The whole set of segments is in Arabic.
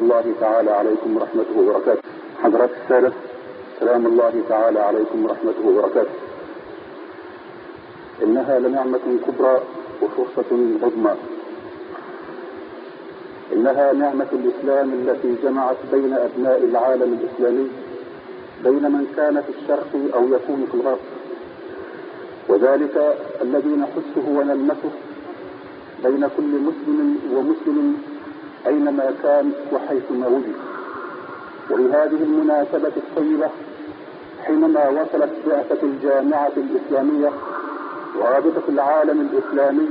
الله تعالى عليكم ورحمته وبركاته. حضرات السادة، سلام الله تعالى عليكم ورحمته وبركاته. إنها لنعمة كبرى وفرصة عظمى. إنها نعمة الإسلام التي جمعت بين أبناء العالم الإسلامي، بين من كان في الشرق أو يكون في الغرب، وذلك الذي نحسه ونلمسه بين كل مسلم ومسلم أينما كان وحيثما وجد. ولهذه المناسبة الطيبة، حينما وصلت بعثة الجامعة الإسلامية ورابطة العالم الإسلامي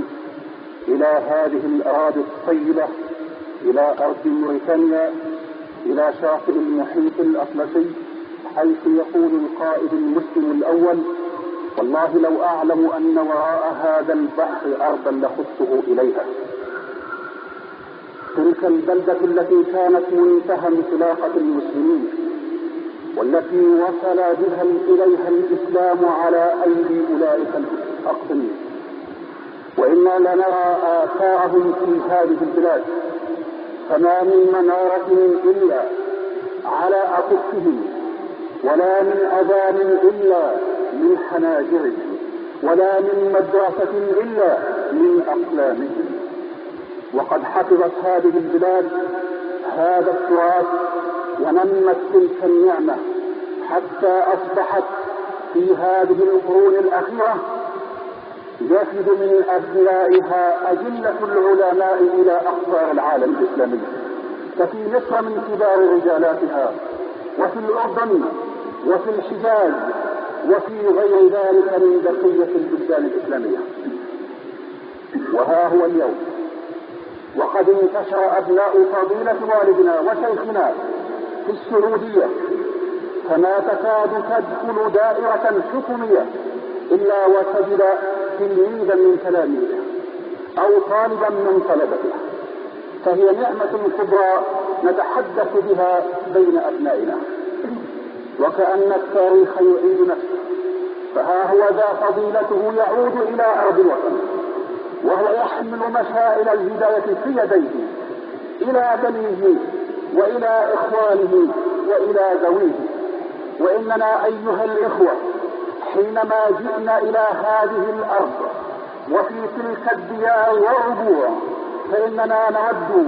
إلى هذه الأراضي الطيبة، إلى أرض موريتانيا، إلى شاطئ المحيط الأطلسي، حيث يقول القائد المسلم الأول: والله لو أعلم أن وراء هذا البحر أرضا لخضته إليها. تلك البلدة التي كانت منتهى انطلاقة المسلمين، والتي وصل بها إليها الإسلام على أيدي أولئك الأقدمين، وإنا لنرى آثارهم في هذه البلاد، فما من منارة إلا على أكفهم، ولا من أذان إلا من حناجرهم، ولا من مدرسة إلا من أقلامهم. وقد حفظت هذه البلاد هذا التراث ونمت تلك النعمة حتى أصبحت في هذه القرون الأخيرة يفد من أبنائها أجلة العلماء إلى أقطار العالم الإسلامي، ففي مصر من كبار رجالاتها، وفي الأردن، وفي الحجاز، وفي غير ذلك من بقية البلدان الإسلامية. وها هو اليوم وقد انتشر أبناء فضيلة والدنا وشيخنا في السعودية، فما تكاد تدخل دائرة حكومية إلا وتجد تلميذا من تلاميذه أو طالبا من طلبته، فهي نعمة كبرى نتحدث بها بين أبنائنا، وكأن التاريخ يعيد نفسه. فها هو ذا فضيلته يعود إلى أرض الوطن، وهو يحمل مشاعل الهداية في يديه إلى بنيه وإلى إخوانه وإلى ذويه. وإننا أيها الإخوة حينما جئنا إلى هذه الأرض وفي تلك الديار والربوع، فإننا نود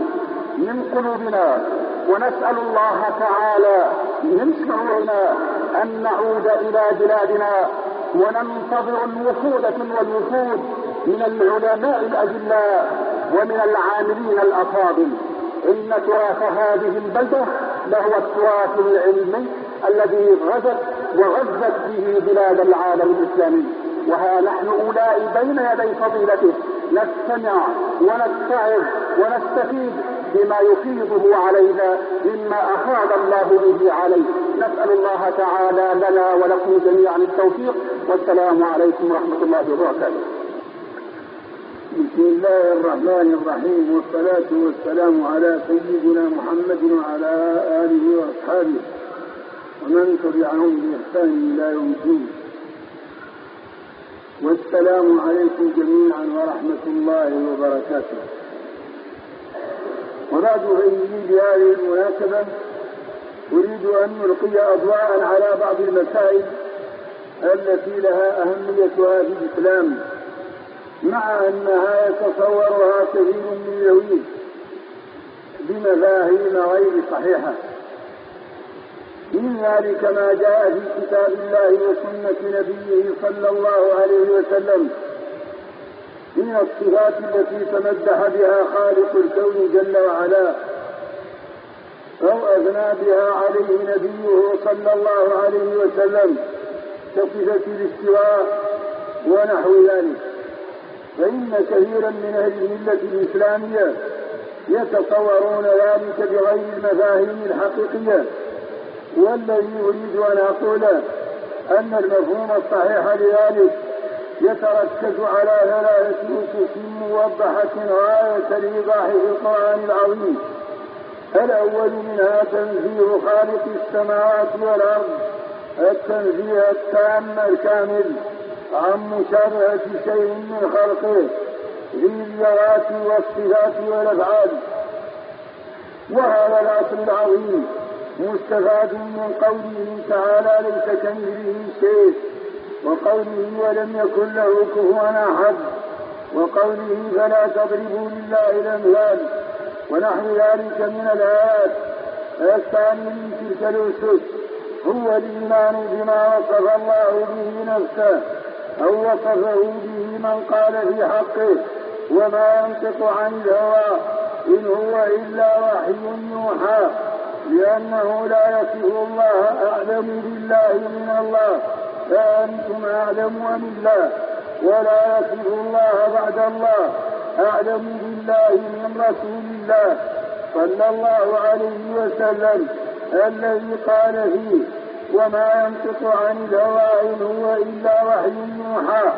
من قلوبنا ونسأل الله تعالى من شعورنا أن نعود إلى بلادنا، وننتظر الوفود والوفود من العلماء الأجلاء ومن العاملين الأفاضل. إن تراث هذه البلدة لهو التراث العلمي الذي وغزت به بلاد العالم الإسلامي، وها نحن أولئك بين يدي فضيلته نستمع ونتعظ ونستفيد بما يفيضه علينا مما أفاض الله به عليه. نسأل الله تعالى لنا ولكم جميعا التوفيق، والسلام عليكم ورحمة الله وبركاته. بسم الله الرحمن الرحيم، والصلاة والسلام على سيدنا محمد وعلى آله وأصحابه ومن تبعهم بإحسان إلى يوم الدين. والسلام عليكم جميعا ورحمة الله وبركاته. وبعد فإني بهذه المناسبة أريد أن نلقي أضواء على بعض المسائل التي لها أهميتها في الإسلام، مع أنها يتصورها كثير من ذويه بمفاهيم غير صحيحة. من ذلك ما جاء في كتاب الله وسنة نبيه صلى الله عليه وسلم من الصفات التي تمدح بها خالق الكون جل وعلا، أو أثنى بها عليه نبيه صلى الله عليه وسلم كصفة الاستواء ونحو ذلك. فإن كثيرا من أهل الملة الإسلامية يتصورون ذلك بغير المفاهيم الحقيقية، والذي أريد أن أقول أن المفهوم الصحيح لذلك يتركز على ثلاثة أسس موضحة غاية الإيضاح في القرآن العظيم. الأول منها تنزيه خالق السماوات والأرض التنزيه التام الكامل عن مشابهة شيء من خلقه في الذوات والصفات والأفعال. وهذا الأصل العظيم مستفاد من قوله تعالى ليس كمثله شيء، وقوله ولم يكن له كفوا أحد، وقوله فلا تضربوا لله الأمثال، ونحو ذلك من الآيات. الثاني من تلك الأسس هو الإيمان بما وصف الله به نفسه أو وصفه به من قال في حقه وما ينطق عن الهوى إن هو إلا وحي يوحى، لأنه لا يصف الله أعلم بالله من الله فأنتم أعلم من الله، ولا يصف الله بعد الله أعلم بالله من رسول الله صلى الله عليه وسلم الذي قال فيه وما ينطق عن الهوى إن هو إلا وحي يوحى.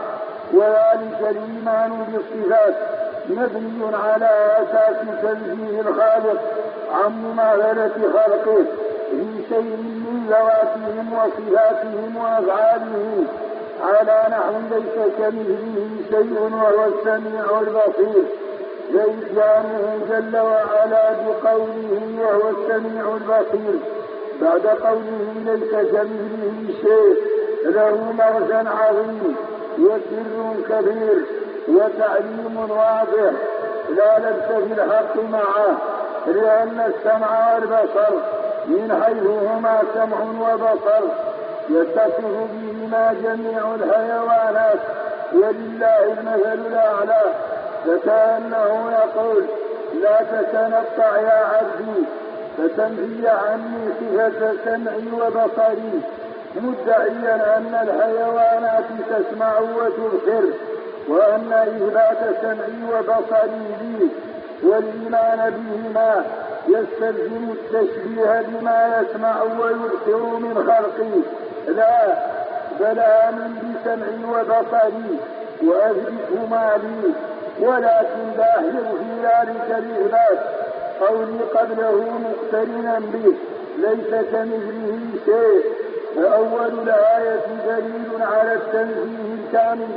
وذلك الإيمان بالصفات مبني على أساس تنزيه الخالق عن مماثلة خلقه في شيء من ذواتهم وصفاتهم وأفعالهم، على نحو ليس كمثله شيء وهو السميع البصير، لإتيانه جل وعلا بقوله وهو السميع البصير بعد قوله ليس كمثله شيء له مغزى عظيم وسر كبير وتعليم واضح لا لبس في الحق معه، لأن السمع والبصر من حيث هما سمع وبصر يتصف بهما جميع الحيوانات ولله المثل الأعلى، فكأنه يقول لا تتنطع يا عبدي فتنفي عني صفة سمعي وبصري، مدعيا أن الحيوانات تسمع وتبصر وأن إثبات سمعي وبصري لي والإيمان بهما يستلزم التشبيه بما يسمع ويبصر من خلقي، لا بل آمن بسمعي وبصري وأثبتهما لي، ولكن لاحظ في ذلك الإثبات قولي قبله مقترنا به ليس كمثله شيء، فأول الآية دليل على التنزيه الكامل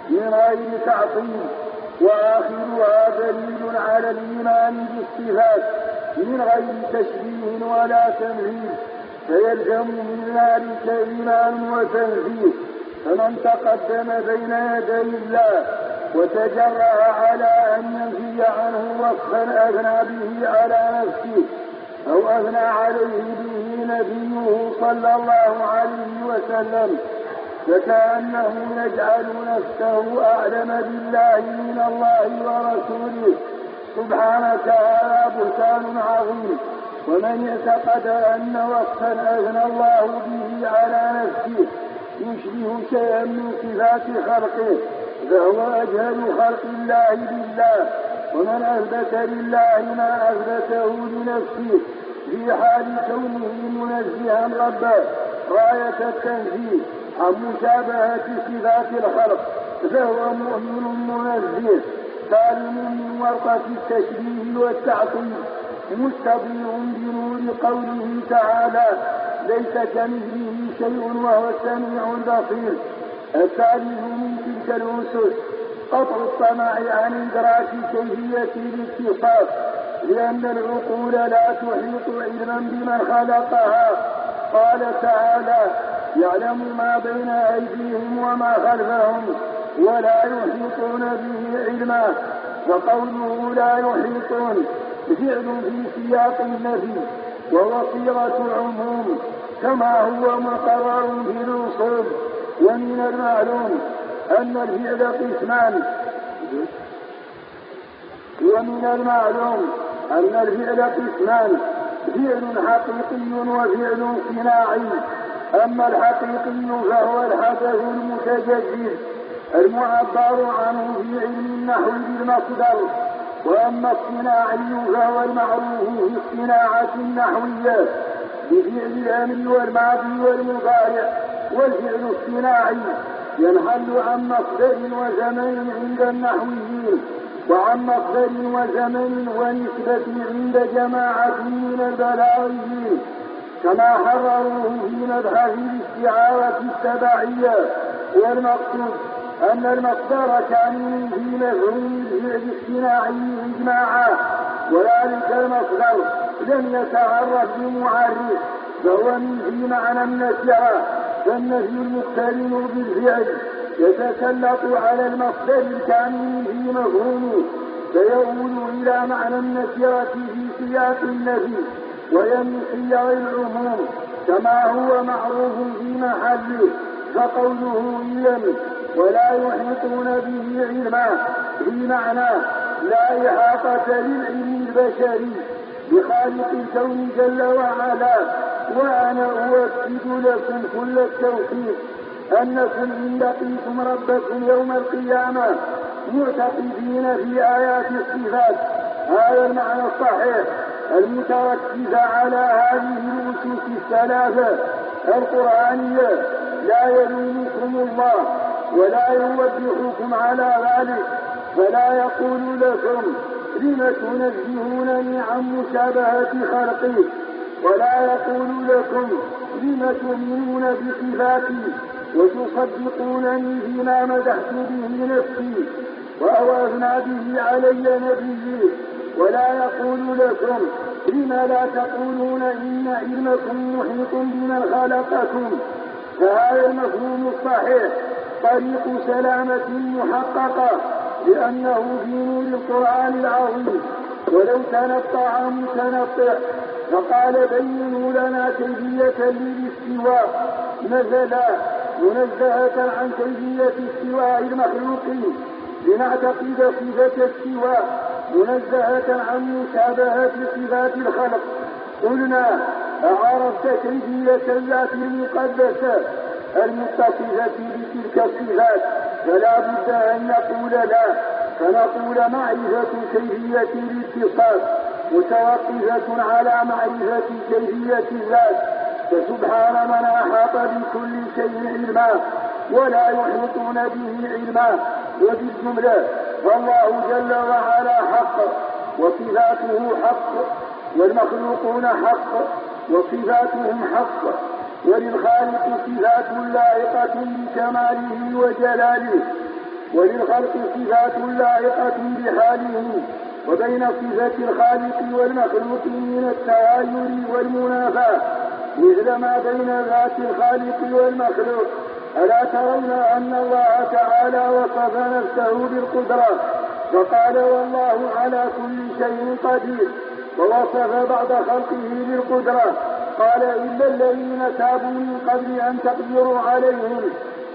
من غير تعطيل، وآخرها دليل على الإيمان بالصفات من غير تشبيه ولا تمثيل، فيلزم من ذلك إيمان وتنزيه. فمن تقدم بين يدي الله وتجرأ على أن ينفي عنه وصفا أثنى به على نفسه أو أثنى عليه به نبيه صلى الله عليه وسلم فكأنه يجعل نفسه أعلم بالله من الله ورسوله، سبحانك هذا بهتان عظيم. ومن اعتقد أن وصفا أثنى الله به على نفسه يشبه شيئا من صفات خلقه فهو أجهل خلق الله بالله، ومن أثبت لله ما أثبته لنفسه في حال كونه منزها ربه غاية التنزيه عن مشابهة صفات الخلق فهو مؤمن منزه سالم من ورطة التشبيه والتعطيل مستضيء بنور قوله تعالى ليس كمثله شيء وهو السميع البصير. الثالث من تلك الأسس قطع الطمع عن إدراك كيفية الاتصاف، لأن العقول لا تحيط علما بمن خلقها. قال تعالى يعلم ما بين أيديهم وما خلفهم ولا يحيطون به علما، فقوله لا يحيطون فعل في سياق النفي وهو صيغة العموم كما هو مقرر في الأصول. ومن المعلوم أن الفعل قسمان، فعل حقيقي وفعل صناعي. أما الحقيقي فهو الحدث المتجدد المعبر عنه في علم النحو بالمصدر، وأما الصناعي فهو المعروف في الصناعة النحوية بفعل الأمر والماضي والمضارع. والفعل الصناعي ينحل عن مصدر وزمن عند النحويين وعن مصدر وزمن ونسبة عند جماعة من البلاغيين، كما حرروه في مبحث الاستعارة التبعية. والمقصود أن المصدر كان في مفهوم الفعل الصناعي إجماعا، وذلك المصدر لم يتعرف بمعرف فهو في معنى النكرة، فالنفي المقترن بالفعل يتسلط على المصدر الكامل في مفهومه فيؤول إلى معنى النكرة في سياق النفي ويمن صيغ العموم كما هو معروف في محله، فقوله إلم ولا يحيطون به علما في معنى لا إحاطة للعلم البشري بخالق الكون جل وعلا. وأنا أؤكد لكم كل التوحيد أنكم إن لقيتم ربكم يوم القيامة معتقدين في آيات الصفات هذا المعنى الصحيح المتركز على هذه الأسس الثلاثة القرآنية لا يلومكم الله ولا يوبخكم على ذلك، فلا يقول لكم لم تنزهونني عن مشابهة خلقي، ولا يقول لكم لم تؤمنون بصفاتي وتصدقونني فيما مدحت به نفسي وأوأثنى به علي نبيي، ولا يقول لكم لم لا تقولون إن علمكم محيط بمن خلقكم. فهذا المفهوم الصحيح طريق سلامة محققة لأنه في نور القرآن العظيم. ولو تنطع متنطع فقال بينوا لنا كيفية للاستواء مثلا منزهة عن كيفية استواء المخلوقين لنعتقد صفة استواء منزهة عن مشابهة صفات الخلق. قلنا أعرفت كيفية الذات المقدسة المتصفة بتلك الصفات؟ فلا بد أن نقول لا، فنقول معرفة كيفية الاتصاف متوقفة على معرفة كيفية الذات، فسبحان من أحاط بكل شيء علما ولا يحيطون به علما. وبالجملة فالله جل وعلا حق وصفاته حق والمخلوقون حق وصفاتهم حق، وللخالق صفات لائقة بكماله وجلاله وللخلق صفات لائقة بحاله، وبين صفة الخالق والمخلوق من التغاير والمنافاة مثل ما بين ذات الخالق والمخلوق. ألا ترون أن الله تعالى وصف نفسه بالقدرة فقال والله على كل شيء قدير، ووصف بعض خلقه بالقدرة قال إلا الذين تابوا من قبل أن تقدروا عليهم،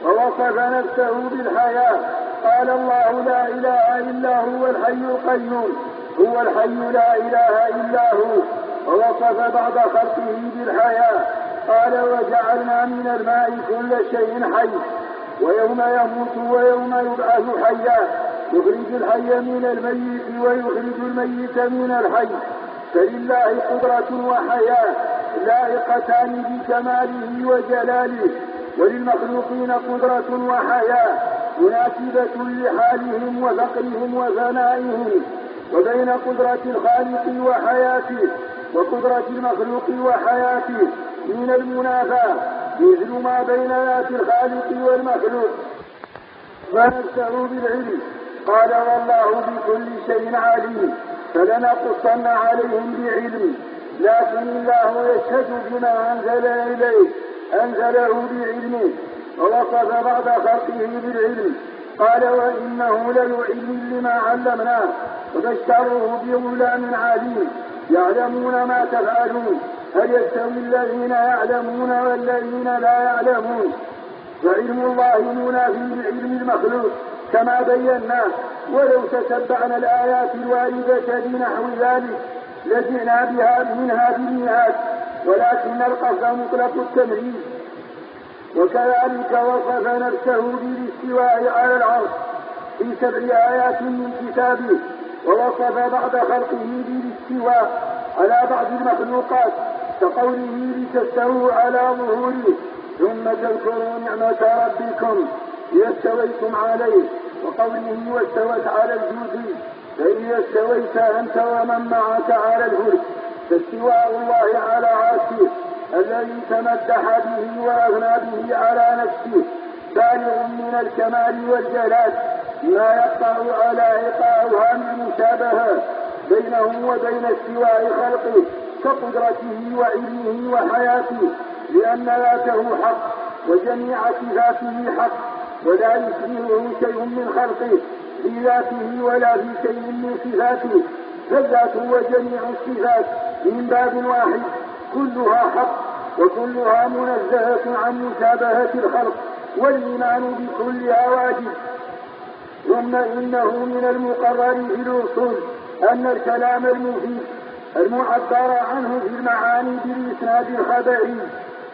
ووصف نفسه بالحياة قال الله لا إله إلا هو الحي القيوم هو الحي لا إله إلا هو، ووصف بعض خلقه بالحياة قال وجعلنا من الماء كل شيء حي ويوم يموت ويوم يبعث حيا يخرج الحي من الميت ويخرج الميت من الحي. فلله قدرة وحياة لائقتان بكماله وجلاله، وللمخلوقين قدرة وحياة مناسبة لحالهم وفقرهم وفنائهم. وبين قدرة الخالق وحياته وقدرة المخلوق وحياته من المنافاة مثل ما بين ذات الخالق والمخلوق. فنفسه بالعلم قال والله بكل شيء عليم فلنقصن عليهم بعلم، لكن الله يشهد بما أنزل إليه أنزله بعلمه. ووصف بعض خلقه بالعلم قال وإنه ليعلم لما علمناه وبشره بغلام عليم يعلمون ما تفعلون هل يستوي الذين يعلمون والذين لا يعلمون. فعلم الله منافي لعلم المخلوق كما بينا، ولو تتبعنا الآيات الواردة بنحو ذلك لجئنا بها منها بالمئات، ولكن القصد مطلق التمهيد. وكذلك وصف نفسه بالاستواء على العرش في 7 آيات من كتابه، ووصف بعض خلقه بالاستواء على بعض المخلوقات كقوله لتستووا على ظهوره ثم تذكروا نعمة ربكم إذا استويتم عليه، وقوله واستوت على الجود فإذا استويت أنت ومن معك على الفلك. فاستواء الله على عرشه الذي تمدح به وأغنى به على نفسه بالغ من الكمال والجلال ما يقطع على إيقاع أوهام المشابهة بينه وبين استواء خلقه كقدرته وعلمه وحياته، لأن ذاته حق وجميع صفاته حق، ولا يشبهه شيء من خلقه في ذاته ولا في شيء من صفاته، فالذات وجميع الصفات من باب واحد كلها حق وكلها منزهة عن مشابهة الخلق، والإيمان بكلها واجب. ثم إنه من المقرر في الأصول أن الكلام المفيد المعبر عنه في المعاني بالإسناد الخبري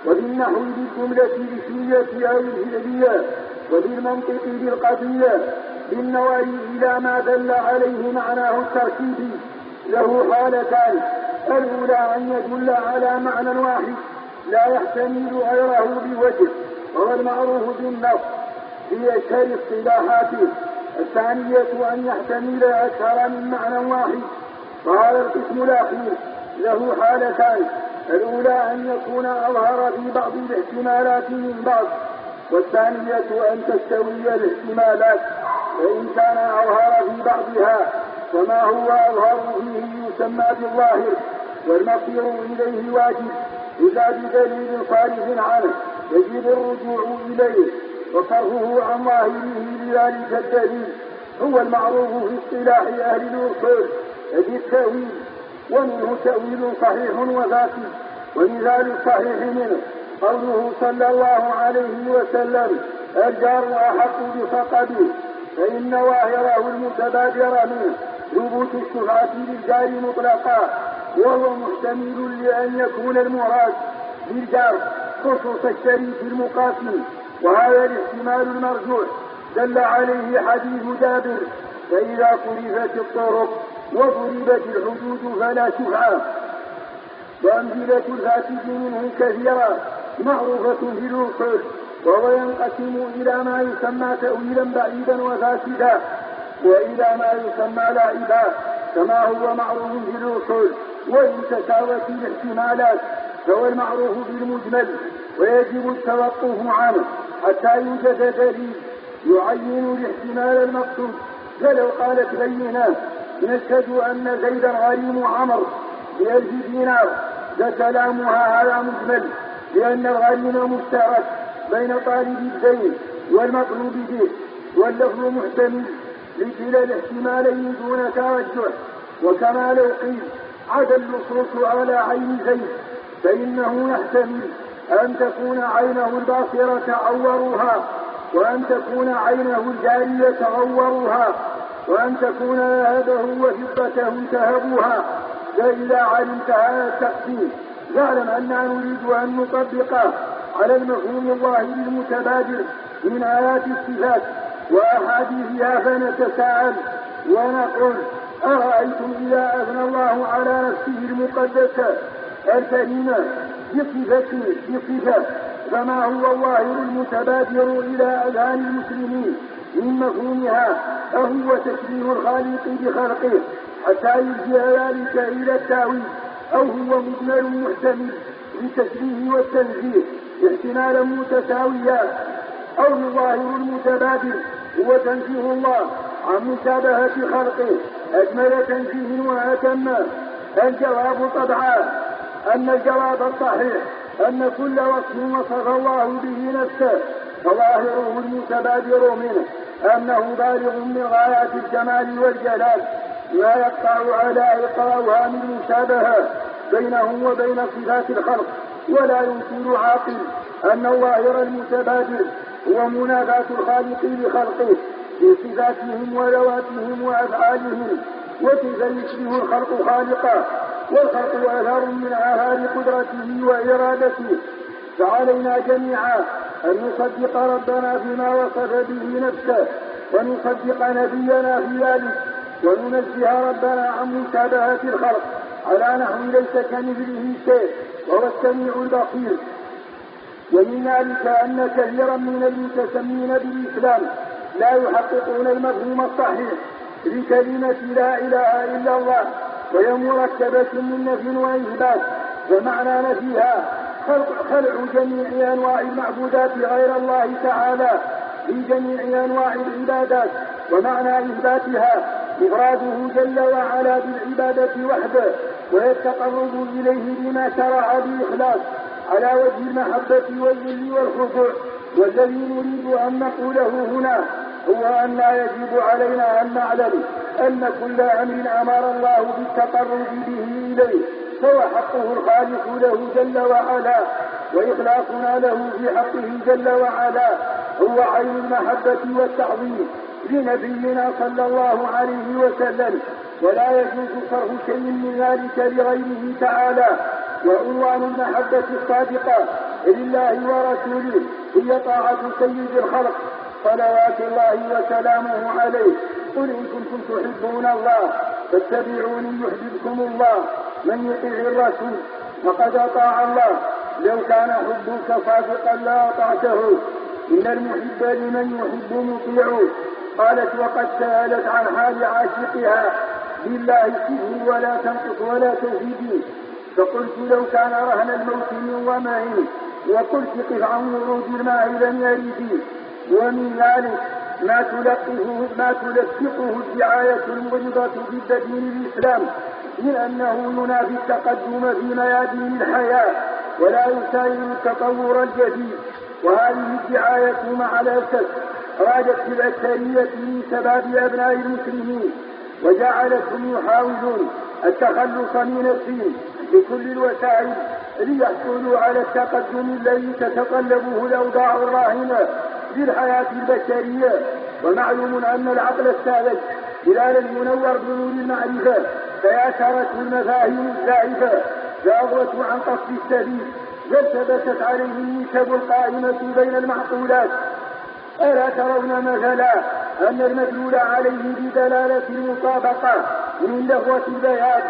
وبالنحو بالجملة الاسمية أو الفعلية وبالمنطق بالقضية بالنظر إلى ما دل عليه معناه التركيبي له حالتان: الأولى أن يدل على معنى واحد لا يحتمل غيره بوجه وهو المعروف بالنص في أشهر اصطلاحاته. الثانية أن يحتمل أكثر من معنى واحد، وهذا القسم الأخير له حالتان: الأولى أن يكون أظهر في بعض الاحتمالات من بعض، والثانية أن تستوي الاحتمالات، فإن كان أظهر في بعضها فما هو أظهر فيه يسمى بالظاهر والمصير إليه واجب إلا بدليل صارف عنه يجب الرجوع إليه وصرفه عن ظاهره لذلك الدليل هو المعروف في اصطلاح أهل الأصول بالتأويل، ومنه تأويل صحيح وفاسد. ومثال الصحيح منه قوله صلى الله عليه وسلم: الجار أحق بفقده، فإن ظاهره المتبادر منه ثبوت الشفعة للجار مطلقا، وهو محتمل لأن يكون المراد بالجار خصوص الشريك المقاسم، وهذا الاحتمال المرجوح دل عليه حديث جابر: فإذا صرفت الطرق وضربت الحدود فلا شفعة. وأمثلة الفاسد منه كثيرة معروفة في الأصول، وهو ينقسم إلى ما يسمى تأويلا بعيدا وفاسدا، وإلى ما يسمى لعبا كما هو معروف في الأصول. وإن تساوت الاحتمالات فهو المعروف بالمجمل ويجب التوقف عنه حتى يوجد دليل يعين الاحتمال المقصود. فلو قالت بينة: نشهد أن زيدا غريم عمرو ب1000 دينار، فكلامها هذا مجمل، لأن الغريم مشترك بين طالب الدين والمطلوب به، واللفظ محتمل لكلا الاحتمالين دون ترجح. وكما لو قيل: عدا اللصوص على عين زيد، فإنه يحتمل أن تكون عينه الباصرة عوروها، وأن تكون عينه الجارية عوروها، وأن تكون ذهبه وفضته انتهبوها. فإذا علمت هذا التقسيم فاعلم أننا نريد أن نطبقه على المفهوم الظاهر المتبادر من آيات الصفات وأحاديثها، فنتساءل ونقول: أرأيتم إذا أثنى الله على نفسه المقدسة الكريمة بصفة فما هو الظاهر المتبادر إلى أذهان المسلمين من مفهومها؟ أهو تشبيه الخالق بخلقه حتى يرجع ذلك إلى التأويل، أو هو مجمل محتمل للتشبيه والتنزيه احتمالا متساويا، أو الظاهر المتبادر هو تنزيه الله عن مشابهة خلقه أجمل تنزيه وأتم. الجواب طبعا أن الجواب الصحيح أن كل وصف وصف الله به نفسه فظاهره المتبادر منه أنه بالغ من غايات الجمال والجلال، لا يقطع على إقرارها من مشابهة بينه وبين صفات الخلق. ولا ينكر عاقل أن الظاهر المتبادر هو منافاة الخالق لخلقه في صفاتهم وذواتهم وأفعالهم، وكيف يشبه الخلق خالقه والخلق أثر من آثار قدرته وإرادته. فعلينا جميعا أن نصدق ربنا فيما وصف به نفسه، ونصدق نبينا في ذلك، وننزه ربنا عن مشابهة الخلق على نحو ليس كمثله شيء وهو السميع البصير. ومن ذلك أن كثيرا من المتسمين بالإسلام لا يحققون المفهوم الصحيح لكلمة لا إله إلا الله، وهي مركبة من نفي وإثبات، ومعنى نفيها خلع جميع أنواع المعبودات غير الله تعالى في جميع أنواع العبادات، ومعنى إثباتها إفراده جل وعلا بالعبادة وحده ويتقرب إليه بما شرع بإخلاص على وجه المحبة والذل والخضوع. والذي نريد أن نقوله هنا هو أن لا يجب علينا أن نعلم أن كل أمر أمر الله بالتقرب به إليه فهو حقه الخالق له جل وعلا، وإخلاصنا له في حقه جل وعلا هو عين المحبة والتعظيم لنبينا صلى الله عليه وسلم، ولا يجوز صرف شيء من ذلك لغيره تعالى. وعنوان المحبة الصادقة لله ورسوله هي طاعة سيد الخلق صلوات الله وسلامه عليه. قل إن كنتم تحبون الله فاتبعوني يحببكم الله، من يطيع الرسول فقد أطاع الله، لو كان حبك صادقا لأطعته، إن المحب لمن يحب مطيع. قالت وقد سألت عن حال عاشقها بالله سره ولا تنقص ولا تزيدي، فقلت لو كان رهن الموت من ظمأ، وقلت قف عن ورود الماء لم يرد. ومن ذلك ما تلفقه الدعاية المغرضة ضد دين الإسلام من أنه ينافي التقدم في ميادين الحياة ولا يساير التطور الجديد. وهذه الدعاية مع الأسف رادت في الأكثرية من شباب أبناء المسلمين وجعلتهم يحاولون التخلص من الدين بكل الوسائل ليحصلوا على التقدم الذي تتطلبه الأوضاع الراهنة للحياة البشرية. ومعلوم أن العقل الساذج خلال المنور بنور المعرفة تياسرته المفاهيم الزائفة زاغوة عن قصد السبيل، بل ثبتت عليه النسب القائمة بين المعقولات. ألا ترون مثلا أن المدلول عليه بدلالة المطابقة من لغوة البياض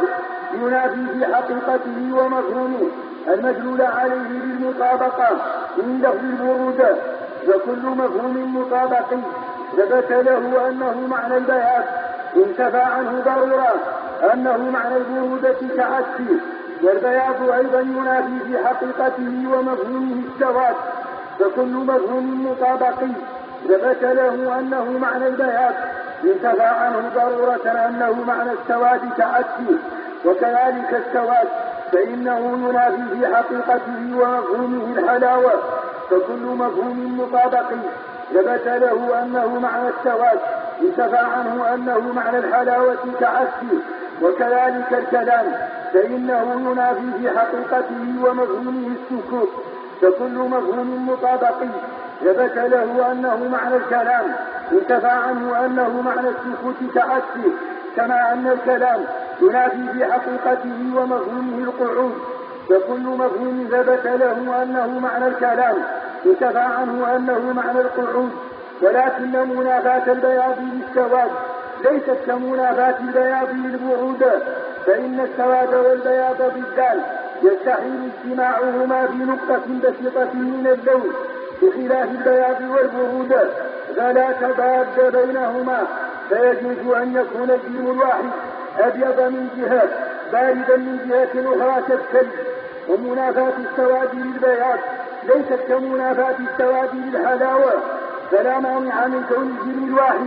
ينافي في حقيقته ومفهومه المدلول عليه بالمطابقة من لغو البرودة، وكل مفهوم مطابقي ثبت له أنه معنى البياض انتفى عنه ضرورة أنه معنى البرودة كعكسه، والبياض أيضا ينافي في حقيقته ومفهومه السواد، فكل مفهوم مطابقي ثبت له أنه معنى البياض انتفى عنه ضرورة أنه معنى السواد كعكسه. وكذلك السواد فإنه ينافي في حقيقته ومفهومه الحلاوة، فكل مفهوم مطابقي ثبت له أنه معنى السواد انتفى عنه أنه معنى الحلاوة كعكسه. وكذلك الكلام فإنه ينافي في حقيقته ومفهومه السكوت، فكل مفهوم مطابقي ثبت له أنه معنى الكلام انتفى عنه أنه معنى السكوت كعكسه. كما أن الكلام ينافي في حقيقته ومفهومه القعود، فكل مفهوم ثبت له أنه معنى الكلام انتفى عنه أنه معنى القعود. ولكن منافاة البياض للسواد ليست كمنافاة البياض للبرودة، فإن السواد والبياض ضدان يستحيل اجتماعهما في نقطة بسيطة من اللون، بخلاف البياض والبرودة فلا تضاد بينهما، فيجوز أن يكون الجيم الواحد أبيض من جهة باردا من جهة أخرى كالثلج. ومنافاة السواد للبياض ليست كمنافاة السواد للحلاوة، فلا مانع من كون الجيم الواحد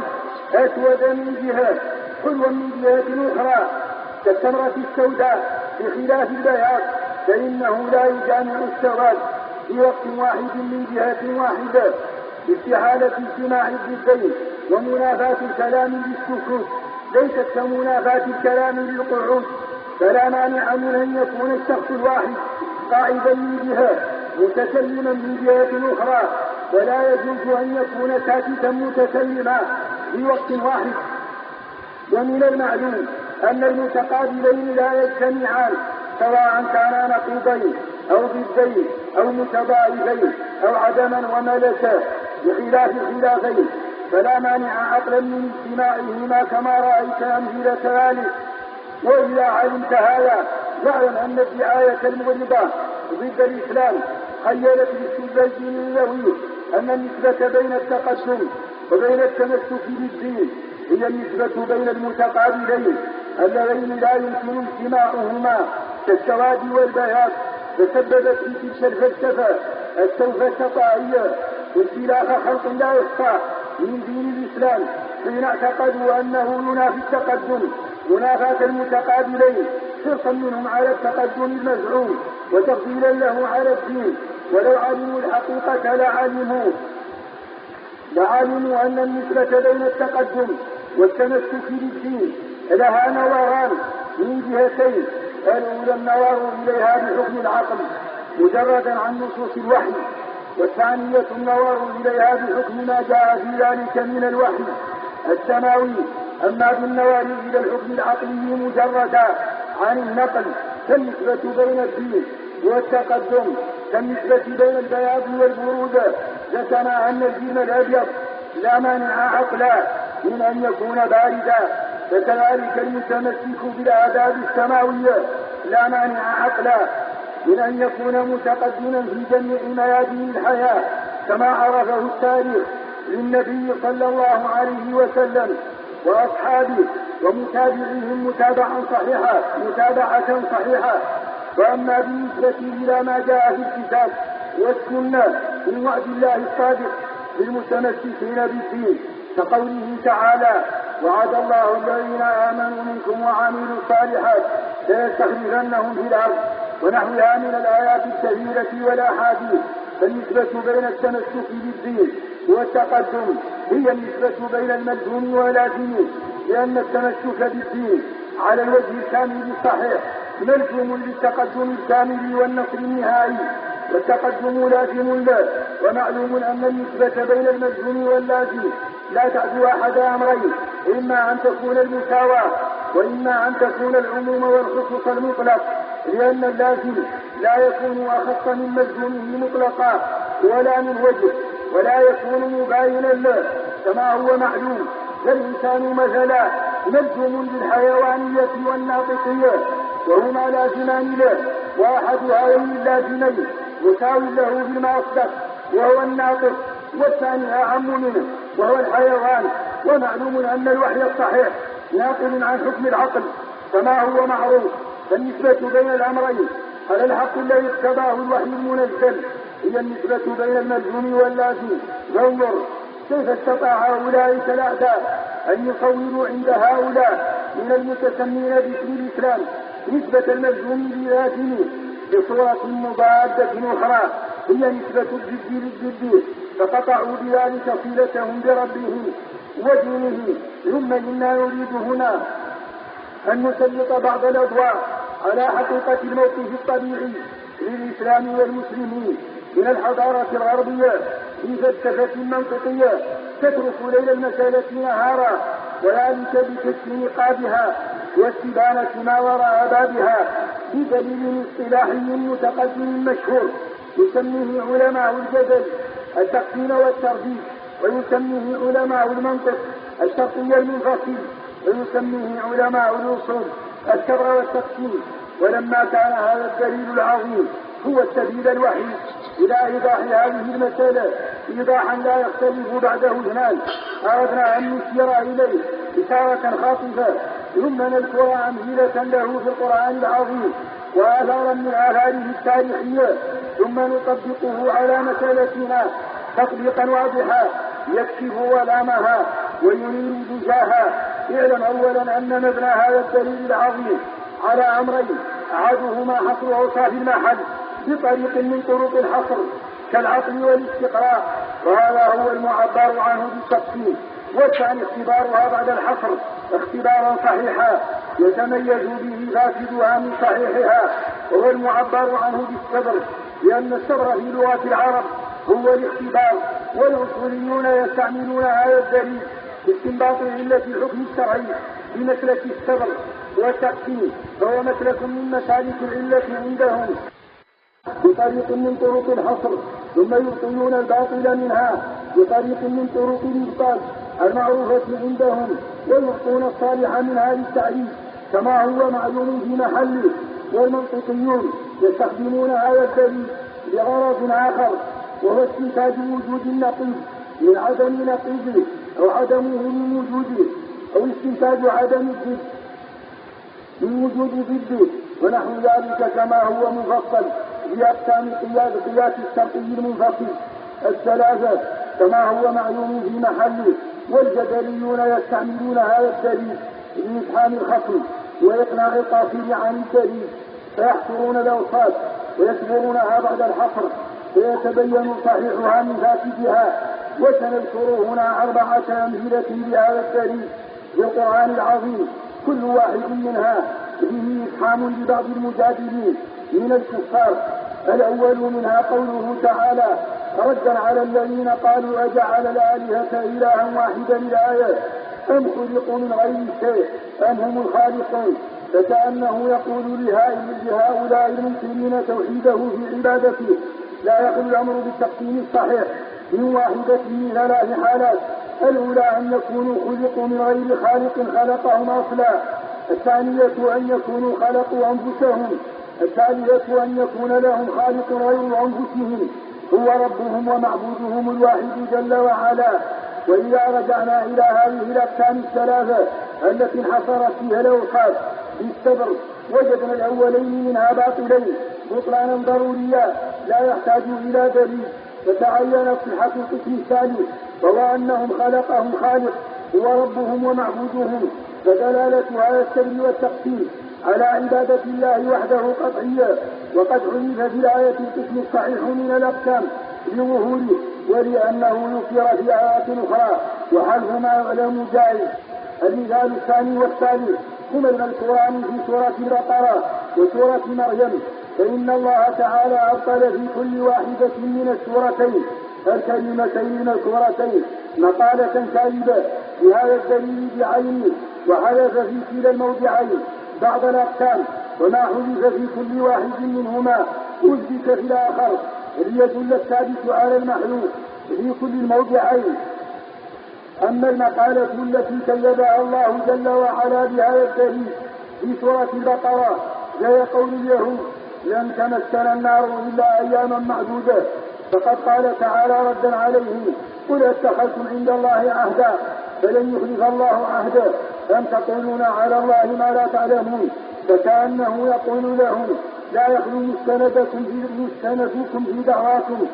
أسود من جهة حلوا من جهة أخرى كالتمرة السوداء، بخلاف البياض فإنه لا يجامع السواد في وقت واحد من جهة واحدة، باستحالة اجتماع الضدين. ومنافاة الكلام للسكوت ليست كمنافاة الكلام للقعود، فلا مانع من أن يكون الشخص الواحد قاعدا من جهة متكلما من جهة أخرى، ولا يجوز أن يكون ساكتا متكلما في وقت واحد. ومن المعلوم أن المتقابلين لا يجتمعان سواء كانا نقيضين أو ضدين أو متضايفين أو عدما وملكا، بخلاف الخلافين فلا مانع عقلا من اجتماعهما كما رأيت أمثلة ذلك. وإذا علمت هذا فاعلم أن الدعاية المغرضة ضد الإسلام خيلت للسلوك الديني أن النسبة بين التقدم وبين التمسك بالدين هي النسبة بين المتقابلين اللذين لا يمكن اجتماعهما كالسواد والبياض، تسببت في تلك الفلسفة السوفسطائية واختلاف خلق لا يخفى من دين الإسلام حين اعتقدوا أنه ينافي التقدم منافاة المتقابلين حرصا منهم على التقدم المزعوم وتفضيلا له على الدين. ولو علموا الحقيقة لعلموا أن النسبة بين التقدم والتمسك بالدين لها نظران من جهتين: الأولى النظر إليها بحكم العقل مجردا عن نصوص الوحي، والثانية النظر إليها بحكم ما جاء في ذلك من الوحي السماوي. أما بالنظر إلى الحكم العقلي مجردا عن النقل كالنسبة بين الدين والتقدم كالنسبة بين البياض والبرود، ذكرنا أن الدين الأبيض لا مانع عقلا من أن يكون باردا، فكذلك المتمسك بالآداب السماوية لا مانع عقلا من أن يكون متقدما في جميع ميادين الحياة كما عرفه التاريخ للنبي صلى الله عليه وسلم وأصحابه ومتابعيهم متابعة صحيحة. وأما بالنسبة إلى ما جاء في الكتاب والسنة من وعد الله الصادق للمتمسكين بالدين كقوله تعالى: وعد الله الذين آمنوا منكم وعملوا الصالحات ليستخلفنهم في الأرض، ونحوها من الآيات الكثيرة والأحاديث. فالنسبة بين التمسك بالدين والتقدم هي النسبة بين الملزوم واللازم، لأن التمسك بالدين على الوجه الكامل الصحيح ملزوم للتقدم الكامل والنصر النهائي، والتقدم لازم له. ومعلوم أن النسبة بين الملزوم واللازم لا تعدو أحد أمرين: إما أن تكون المساواة، وإما أن تكون العموم والخصوص المطلق، لأن اللازم لا يكون أخص من ملزومه مطلقا ولا من وجه، ولا يكون مباينا له كما هو معلوم. فالإنسان مثلا ملزوم بالحيوانية والناطقية، وهما لازمان له، وأحد هذين اللازمين مساو له بما أصدق وهو الناطق، والثاني أعم منه وهو الحيوان. ومعلوم أن الوحي الصحيح ناقل عن حكم العقل كما هو معروف. فالنسبة بين الأمرين على الحق الذي اقتضاه الوحي المنزل هي النسبة بين الملزوم واللازم. وانظر كيف استطاع أولئك الأعداء أن يصوروا عند هؤلاء من المتسمين باسم الإسلام نسبة الملزوم للازم بصورة مضادة أخرى هي نسبة الجد للجد، فقطعوا بذلك صلتهم بربهم ودينه. ثم إنا نريد هنا أن نسلط بعض الأضواء على حقيقة الموقف الطبيعي للإسلام والمسلمين من الحضارة الغربية في فلسفة منطقية تترك ليل المسألة نهارا، وذلك بكشف نقابها واستبانة ما وراء بابها بدليل اصطلاحي متقدم مشهور يسميه علماء الجدل التقسيم والترتيب، ويسميه علماء المنطق الشرطي المنفصل، ويسميه علماء الأصول الشرع والتقسيم. ولما كان هذا الدليل العظيم هو السبيل الوحيد إلى إيضاح هذه المسألة إيضاحا لا يختلف بعده اثنان، أردنا أن نشير إليه إشارة خاطفة ثم نذكر أمثلة له في القرآن العظيم وآثارا من آثاره التاريخية، ثم نطبقه على مسألتنا تطبيقا واضحا يكشف ظلامها وينير دجاها. اعلم أولا أن مبنى هذا الدليل العظيم على أمرين: أحدهما حصر أوصاف المحل بطريق من طرق الحصر كالعقل والاستقراء، وهذا هو المعبر عنه بالتقسيم، والثاني اختبارها بعد الحصر اختبارا صحيحا يتميز به فاسدها من صحيحها، وهو المعبر عنه بالصبر، لأن الصبر في لغة العرب هو الاختبار، والأصوليون يستعملون هذا الدليل باستنباط علة الحكم الشرعي بمسلك الصبر والتقسيم، فهو مسلك من مسالك العلة عندهم بطريق من طرق الحصر، ثم يبطلون الباطل منها بطريق من طرق الإبطال المعروفة عندهم، ويعطون الصالح منها للتعريف كما هو معلوم في محله. والمنطقيون يستخدمون هذا الدليل لغرض آخر، وهو استنتاج وجود النقيض من عدم نقيضه أو عدمه من وجوده، أو استنتاج عدم الضد من وجود ضده، ونحو ذلك كما هو مفصل في أقسام قياس الشرطي المنفصل الثلاثة كما هو معلوم في محله. والجدليون يستعملون هذا الدليل لإفحام الخصم وإقناع القاصر عن الدليل، فيحصرون الأوصاف ويكبرونها بعد الحصر فيتبين صحيحها من فاسدها. وسنذكر هنا 4 أمثلة لهذا الدليل في القرآن العظيم، كل واحد منها فيه إفحام لبعض المجادلين من الكفار. الأول منها قوله تعالى ردا على الذين قالوا أجعل الآلهة إلها واحدا الآية أم خلقوا من غير شيء أم هم الخالقون، فكأنه يقول لهؤلاء المنكرين توحيده في عبادته لا يخلو الأمر بالتقسيم الصحيح من واحدة من 3 حالات: الأولى أن يكونوا خلقوا من غير خالق خلقهم أصلا، الثانية أن يكونوا خلقوا أنفسهم، الثالثة أن يكون لهم خالق غير أنفسهم هو ربهم ومعبودهم الواحد جل وعلا. وإذا رجعنا إلى هذه الأقسام الثلاثة التي انحصرت فيها الأوصاف بالصبر وجدنا الأولين منها باطلين بطلانا ضروريا لا يحتاج إلى دليل، فتعينت صحة القسم الثالث وهو أنهم خلقهم خالق هو ربهم ومعبودهم، فدلالة هذا السبب والتقسيم على عبادة الله وحده قطعية. وقد عرف في الآية القسم الصحيح من الأقسام لظهوره ولأنه يذكر في آيات أخرى وحذف ما يعلم جائز. المثال الثاني والثالث هما المذكوران في سورة البقرة وسورة مريم، فإن الله تعالى أبطل في كل واحدة من السورتين الكلمتين المذكورتين مقالة كاذبة بهذا الدليل بعينه، وحذف في كلا الموضعين بعض الأقسام، وما حذف في كل واحد منهما أثبت في الآخر ليدل الثابت على المحذوف في كل الموضعين. أما المقالة التي كذبها الله جل وعلا بهذا الدليل في سورة البقرة فهي قول اليهود لن تمسنا النار إلا أياما معدودة، فقد قال تعالى ردا عليهم قل اتخذتم عند الله عهدا فلن يخلف الله عهده أم تقولون على الله ما لا تعلمون، فكأنه يقول لهم لا يخلو مستندكم في دعواكم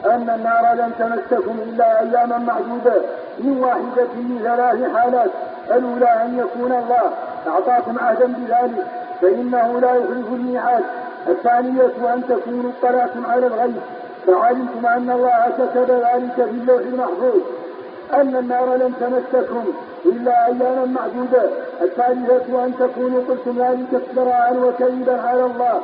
أن النار لن تمسكم إلا أياما معدودة من واحدة من 3 حالات: الأولى أن يكون الله أعطاكم عهدا بذلك فإنه لا يخلف الميعاد، الثانية أن تكونوا اطلعتم على الغيب فعلمتم أن الله كتب ذلك في اللوح المحفوظ أن النار لن تمسكم إلا أياما معدودة، الثالثة أن تكونوا قلتم ذلك افتراء وكذبا على الله.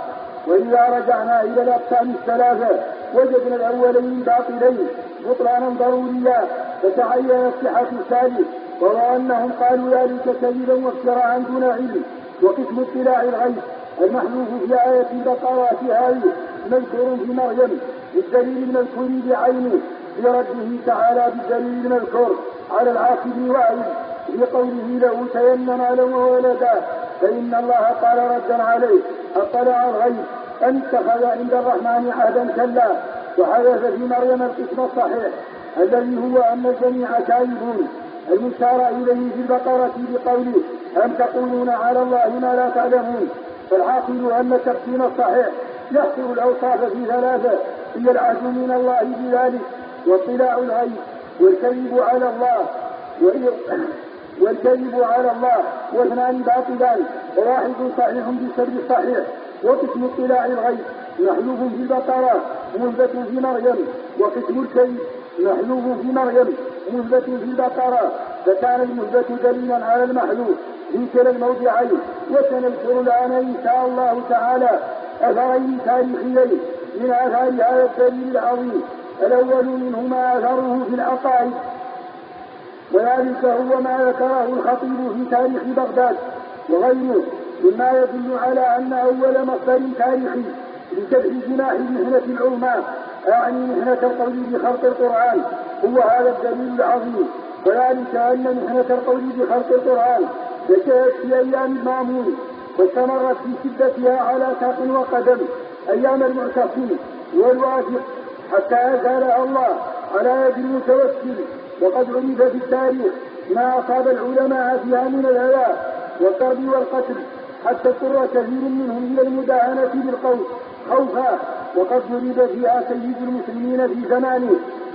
وإذا رجعنا إلى الأقسام الثلاثة وجدنا الأولين باطلين بطلانا ضروريا، فتعين صحة الثالث وهو أنهم قالوا ذلك كذبا وافتراء دون علم. وقسم اطلاع الغيب المحذوف في آية البقرة هذه مذكور في مريم بالدليل المذكور بعينه برده تعالى بالدليل المذكور على العاقل وعيد بقوله لأوتين مالا وولدا، فإن الله قال ردا عليه اطلع الغيب أن اتخذ عند الرحمن عهدا كلا. وحدث في مريم القسم الصحيح الذي هو أن الجميع كاذبون المشار إليه في البقرة بقوله أم تقولون على الله ما لا تعلمون. فالعاقل أن التقسيم الصحيح يحصر الأوصاف في 3: هي العهد من الله بذلك واطلاع الغيب والكذب على الله واثنان باطلان وواحد صحيح بسبب الصحيح. وقسم اطلاع الغيب محلوف في البقرة مثبت في مريم، وقسم الكذب محلوف في مريم مثبت في البقرة، فكان المثبت دليلا على المحلوف في كلا الموضعين. وسنذكر الآن إن شاء الله تعالى أثرين تاريخيين من آثار هذا الدليل العظيم. الأول منهما أثره في العقائد، وذلك هو ما ذكره الخطيب في تاريخ بغداد وغيره مما يدل على أن أول مصدر تاريخي لكشف جناح محنة العلماء أعني محنة القول بخلق القرآن هو هذا الدليل العظيم. وذلك أن محنة القول بخلق القرآن نشأت في أيام المامون واستمرت في شدتها على ساق وقدم أيام المعتصم والواثق حتى أزالها الله على يد المتوكل. وقد عرف في التاريخ ما أصاب العلماء فيها من الهلاك والضرب والقتل حتى اضطر كثير منهم إلى المداهنة بالقول خوفا. وقد ضرب فيها سيد المسلمين في زمانه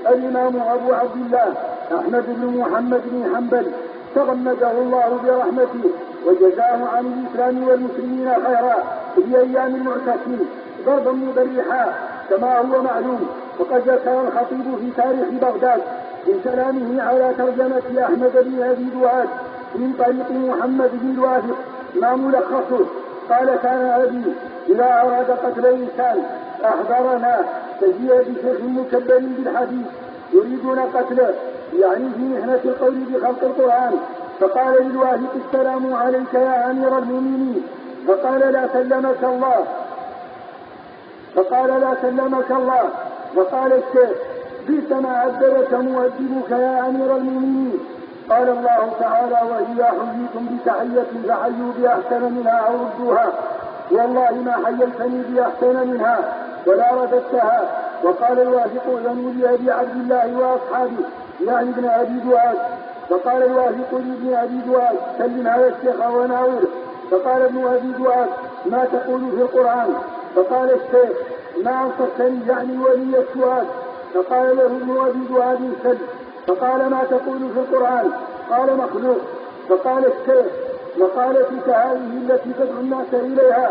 الإمام أبو عبد الله أحمد بن محمد بن حنبل تغمده الله برحمته وجزاه عن الإسلام والمسلمين خيرا في أيام المعتصم ضربا مبرحا كما هو معلوم. وقد ذكر الخطيب في تاريخ بغداد في كلامه على ترجمة أحمد بن أبي دؤاد من طريق محمد بن الوافق ما ملخصه. قال: كان أبي إذا أراد قتل إنسان أحضرنا فجيء بشيخ مكبر بالحديث يريدون قتله، يعني في محنة القول بخلق القرآن، فقال للوافق: السلام عليك يا أمير المؤمنين. فقال: لا سلمك الله. فقال الشيخ: بئس ما عذبك مؤدبك يا أمير المؤمنين. قال الله تعالى: وإذا حييتم بتحية فحيوا بأحسن منها أو ردوها، والله ما حييتني بأحسن منها ولا رددتها. وقال الوافق: ذنوا لأبي عبد الله وأصحابه، يعني ابن أبي دؤاد. فقال الوافق لابن أبي دؤاد: سلم على الشيخ وناوله. فقال ابن أبي دؤاد: ما تقول في القرآن؟ فقال الشيخ: ما أنصفتني، يعني ولي السؤال. فقال له ابن أبي دؤاد: سل. فقال: ما تقول في القرآن؟ قال: مخلوق. فقال الشيخ: مقالتك هذه التي تدعو الناس إليها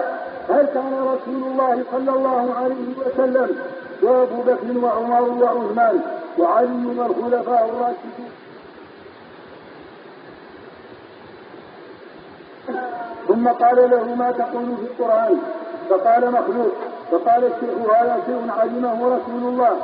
هل كان رسول الله صلى الله عليه وسلم وأبو بكر وعمر وعثمان وعلي والخلفاء الراشدون؟ ثم قال له: ما تقول في القرآن؟ فقال: مخلوق. فقال الشيخ: هذا شيء علمه رسول الله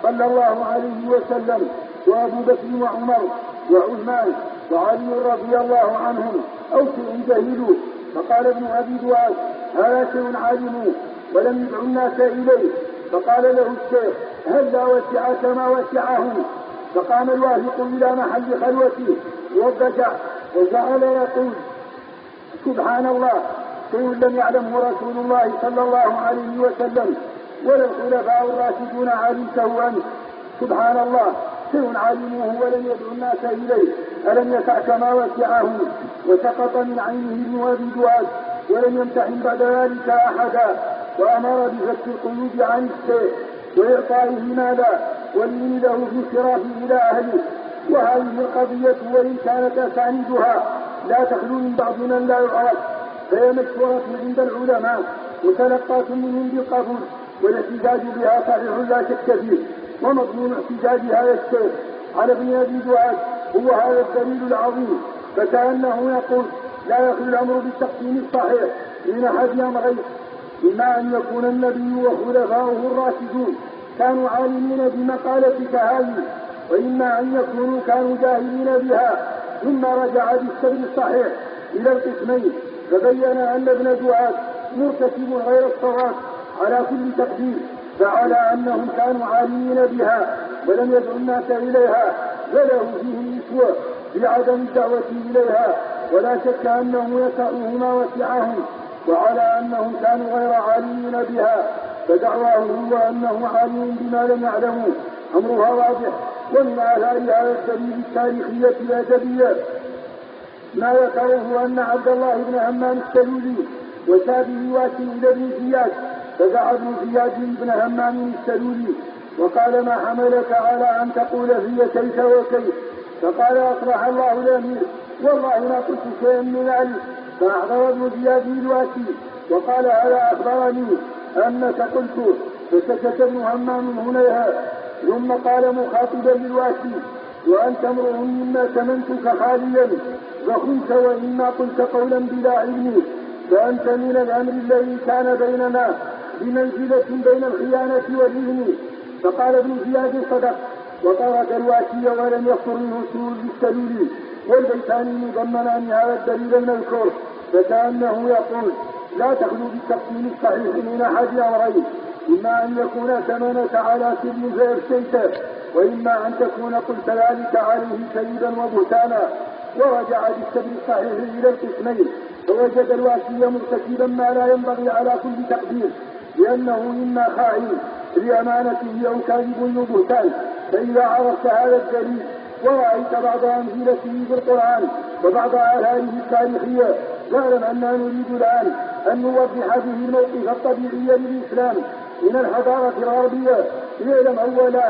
صلى الله عليه وسلم وأبو بكر وعمر وعثمان وعلي رضي الله عنهم، أو شيء جهلوه. فقال ابن أبي دؤاد: هذا شيء علموه ولم يدعوا الناس إليه. فقال له الشيخ: هل لا وسعك ما وسعهم؟ فقام الوافق إلى محل خلوته وضجع وجعل يقول: سبحان الله، شيء لم يعلمه رسول الله صلى الله عليه وسلم ولا الخلفاء الراشدون علمته أنت. سبحان الله، شيء علموه ولم يدعوا الناس إليه، ألم يسعك ما وسعهم؟ وسقط من عينه ابن أبي دؤاد ولم يمتحن بعد ذلك أحدا، وأمر بفك القيود عن الشيخ وإعطائه مالا واللين له في انصرافه إلى أهله. وهذه القضية وإن كانت أسانيدها لا تخلو من بعض من لا يعرف، فهي مشهورة عند العلماء وتلقاة منهم بالقبول، والاحتجاج بها صحيح لا شك فيه. ومضمون احتجاج هذا الشيخ على ابن أبي دؤاد هو هذا الدليل العظيم، فكأنه يقول: لا يخلو الأمر بالتقسيم الصحيح من أحد أمرين: إما أن يكون النبي وخلفاؤه الراشدون كانوا عالمين بمقالتك هذه، وإما أن يكونوا كانوا جاهلين بها ثم رجع بالسبب الصحيح إلى القسمين. فبين أن ابن دؤاد مرتكب غير الصواب على كل تقدير، فعلى أنهم كانوا عالمين بها ولم يدعوا الناس إليها فله فيه إسوة بعدم الدعوة إليها، ولا شك أنه يسعه ما وسعهم، وعلى أنهم كانوا غير عالمين بها فدعواه هو أنه عالم بما لم يعلموا أمرها واضح. ومن آثار هذا الدليل التاريخية الأدبية ما ذكره أن عبد الله بن همام السلولي وشابه واسم إلى ابن زياد، فدعا ابن زياد بن همام السلولي وقال: ما حملك على أن تقول في كيف وكيف؟ فقال: أصلح الله الأمير، والله ما قلت شيئا من ذلك. فأحضر ابن زياد الواسي وقال: هذا أخبرني أنك قلت. فسكت ابن همام هنيها، ثم قال مخاطبا للواسي: وأنت امرؤ مما تمنتك خاليا فخنت، وإما قلت قولا بلا علم، فأنت من الأمر الذي كان بيننا بمنزلة بين الخيانة والإذن. فقال ابن زياد: صدق. وطرد الواسي ولم يصر منه سوء للسلولي، والبيتان مضمنان هذا الدليل المذكور، فكأنه يقول: لا تخلو بالتقسيم الصحيح من أحد أمرين: إما أن يكون ثمنك على سر فأفشيته، وإما أن تكون قلت ذلك عليه كذبا وبهتانا. ورجع بالسبب الصحيح إلى القسمين، فوجد الواسي مرتكبا ما لا ينبغي على كل تقدير، لأنه إما خائن لأمانته أو كاذب وبهتان. فإذا عرفت هذا الدليل ورأيت بعض أمثلته في القرآن وبعض آثاره التاريخية فاعلم أننا نريد الآن أن نوضح به الموقف الطبيعي للإسلام من الحضارة الغربية. اعلم أولا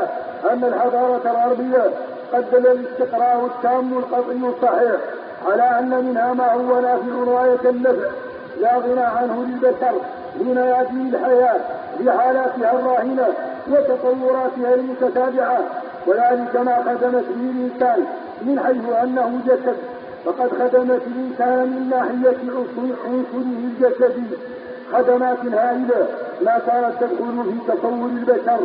أن الحضارة الغربية قد دل الاستقرار التام القطعي الصحيح على أن منها ما هو نافع غاية النفع لا غنى عنه للبشر في ميادين الحياة بحالاتها الراهنة وتطوراتها المتتابعة، وذلك ما خدمت به الإنسان من حيث أنه جسد، فقد خدمت الإنسان من ناحية عنصره الجسدي خدمات هائلة ما كانت تدخل في تصور البشر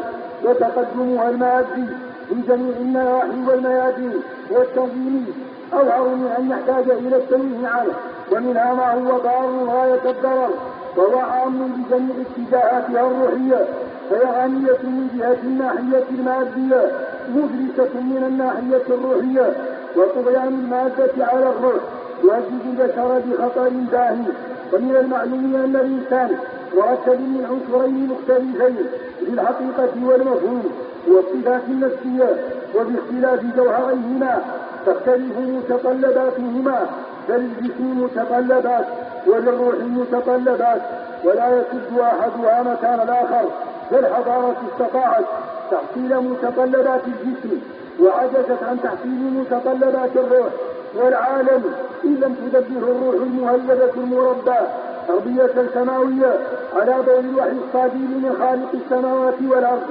وتقدمها المادي في جميع النواحي والميادين والتنظيم أظهر من أن يحتاج إلى التنويه عنه. ومنها ما هو ضار غاية الضرر وهو عام بجميع اتجاهاتها الروحية، فهي غنية من جهة الناحية المادية مدركة من الناحية الروحية، وطغيان المادة على الروح يهدد البشر بخطر داهي. ومن المعلوم أن الإنسان مركب من عنصرين مختلفين في الحقيقة والمفهوم والصفات النفسية، وباختلاف جوهريهما تختلف متطلباتهما، فللجسم متطلبات وللروح متطلبات ولا يسد أحدها مكان الآخر. فالحضارة استطاعت تحصيل متطلبات الجسم وعجزت عن تحصيل متطلبات الروح، والعالم إن لم تدبره الروح المهذبة المربى تربية سماوية على ضوء الوحي الصادق من خالق السماوات والأرض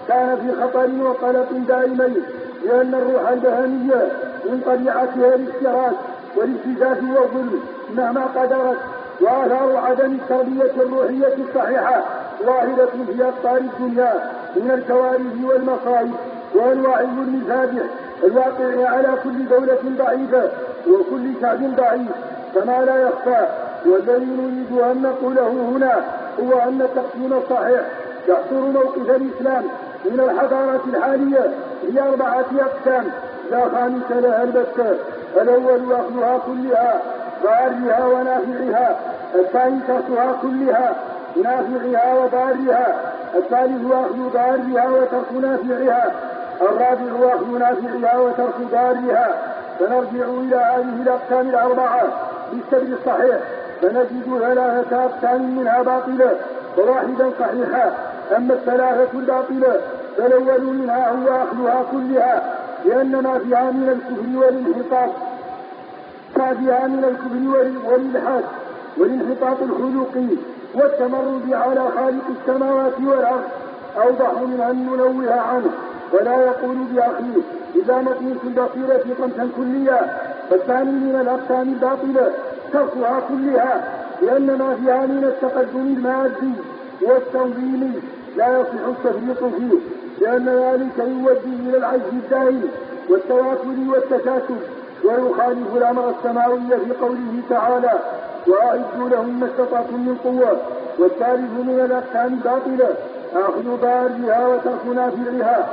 كان في خطر وقلق دائمين، لأن الروح البهمية من طبيعتها الافتراس والابتزاز والظلم مهما قدرت، وآثار عدم التربية الروحية الصحيحة ظاهرة في أقطار الدنيا من الكوارث والمصائب وأنواع المفادح الواقع على كل دولة ضعيفة وكل شعب ضعيف كما لا يخفى. والذي نريد أن نقوله هنا هو أن التقسيم الصحيح يحصر موقف الإسلام من الحضارة الحالية ل4 أقسام لا خامس لها البتة. الأول أخذها كلها ضارها ونافعها، الثاني تركها كلها نافعها وضارها، الثالث أخذ ضارها وترك نافعها، الرابع أخذ نافعها وترك ضارها. فنرجع إلى هذه الأقسام 4 بالسبب الصحيح فنجد 3 أقسام منها باطلة وواحدا صحيحا. أما 3 الباطلة فالأول منها هو أخذها كلها، لأن ما فيها من الكفر والانحطاط والإلحاد والانحطاط الخلقي والتمرد على خالق السماوات والأرض أوضح من أن ننوه عنه ولا يقول بأخيه إذا مطمس البصيرة قمسا كليا. فالثاني من الأقسام الباطلة تركها كلها، لأن ما فيها من التقدم المادي والتنظيمي لا يصح التفريط فيه، لأن ذلك يؤدي إلى العجز الدائم والتواكل والتكاسل ويخالف الأمر السماوي في قوله تعالى وأعدوا لهم ما استطعتم من قوة. والثالث من الأقسام الباطلة أخذ ضارها وترك نافعها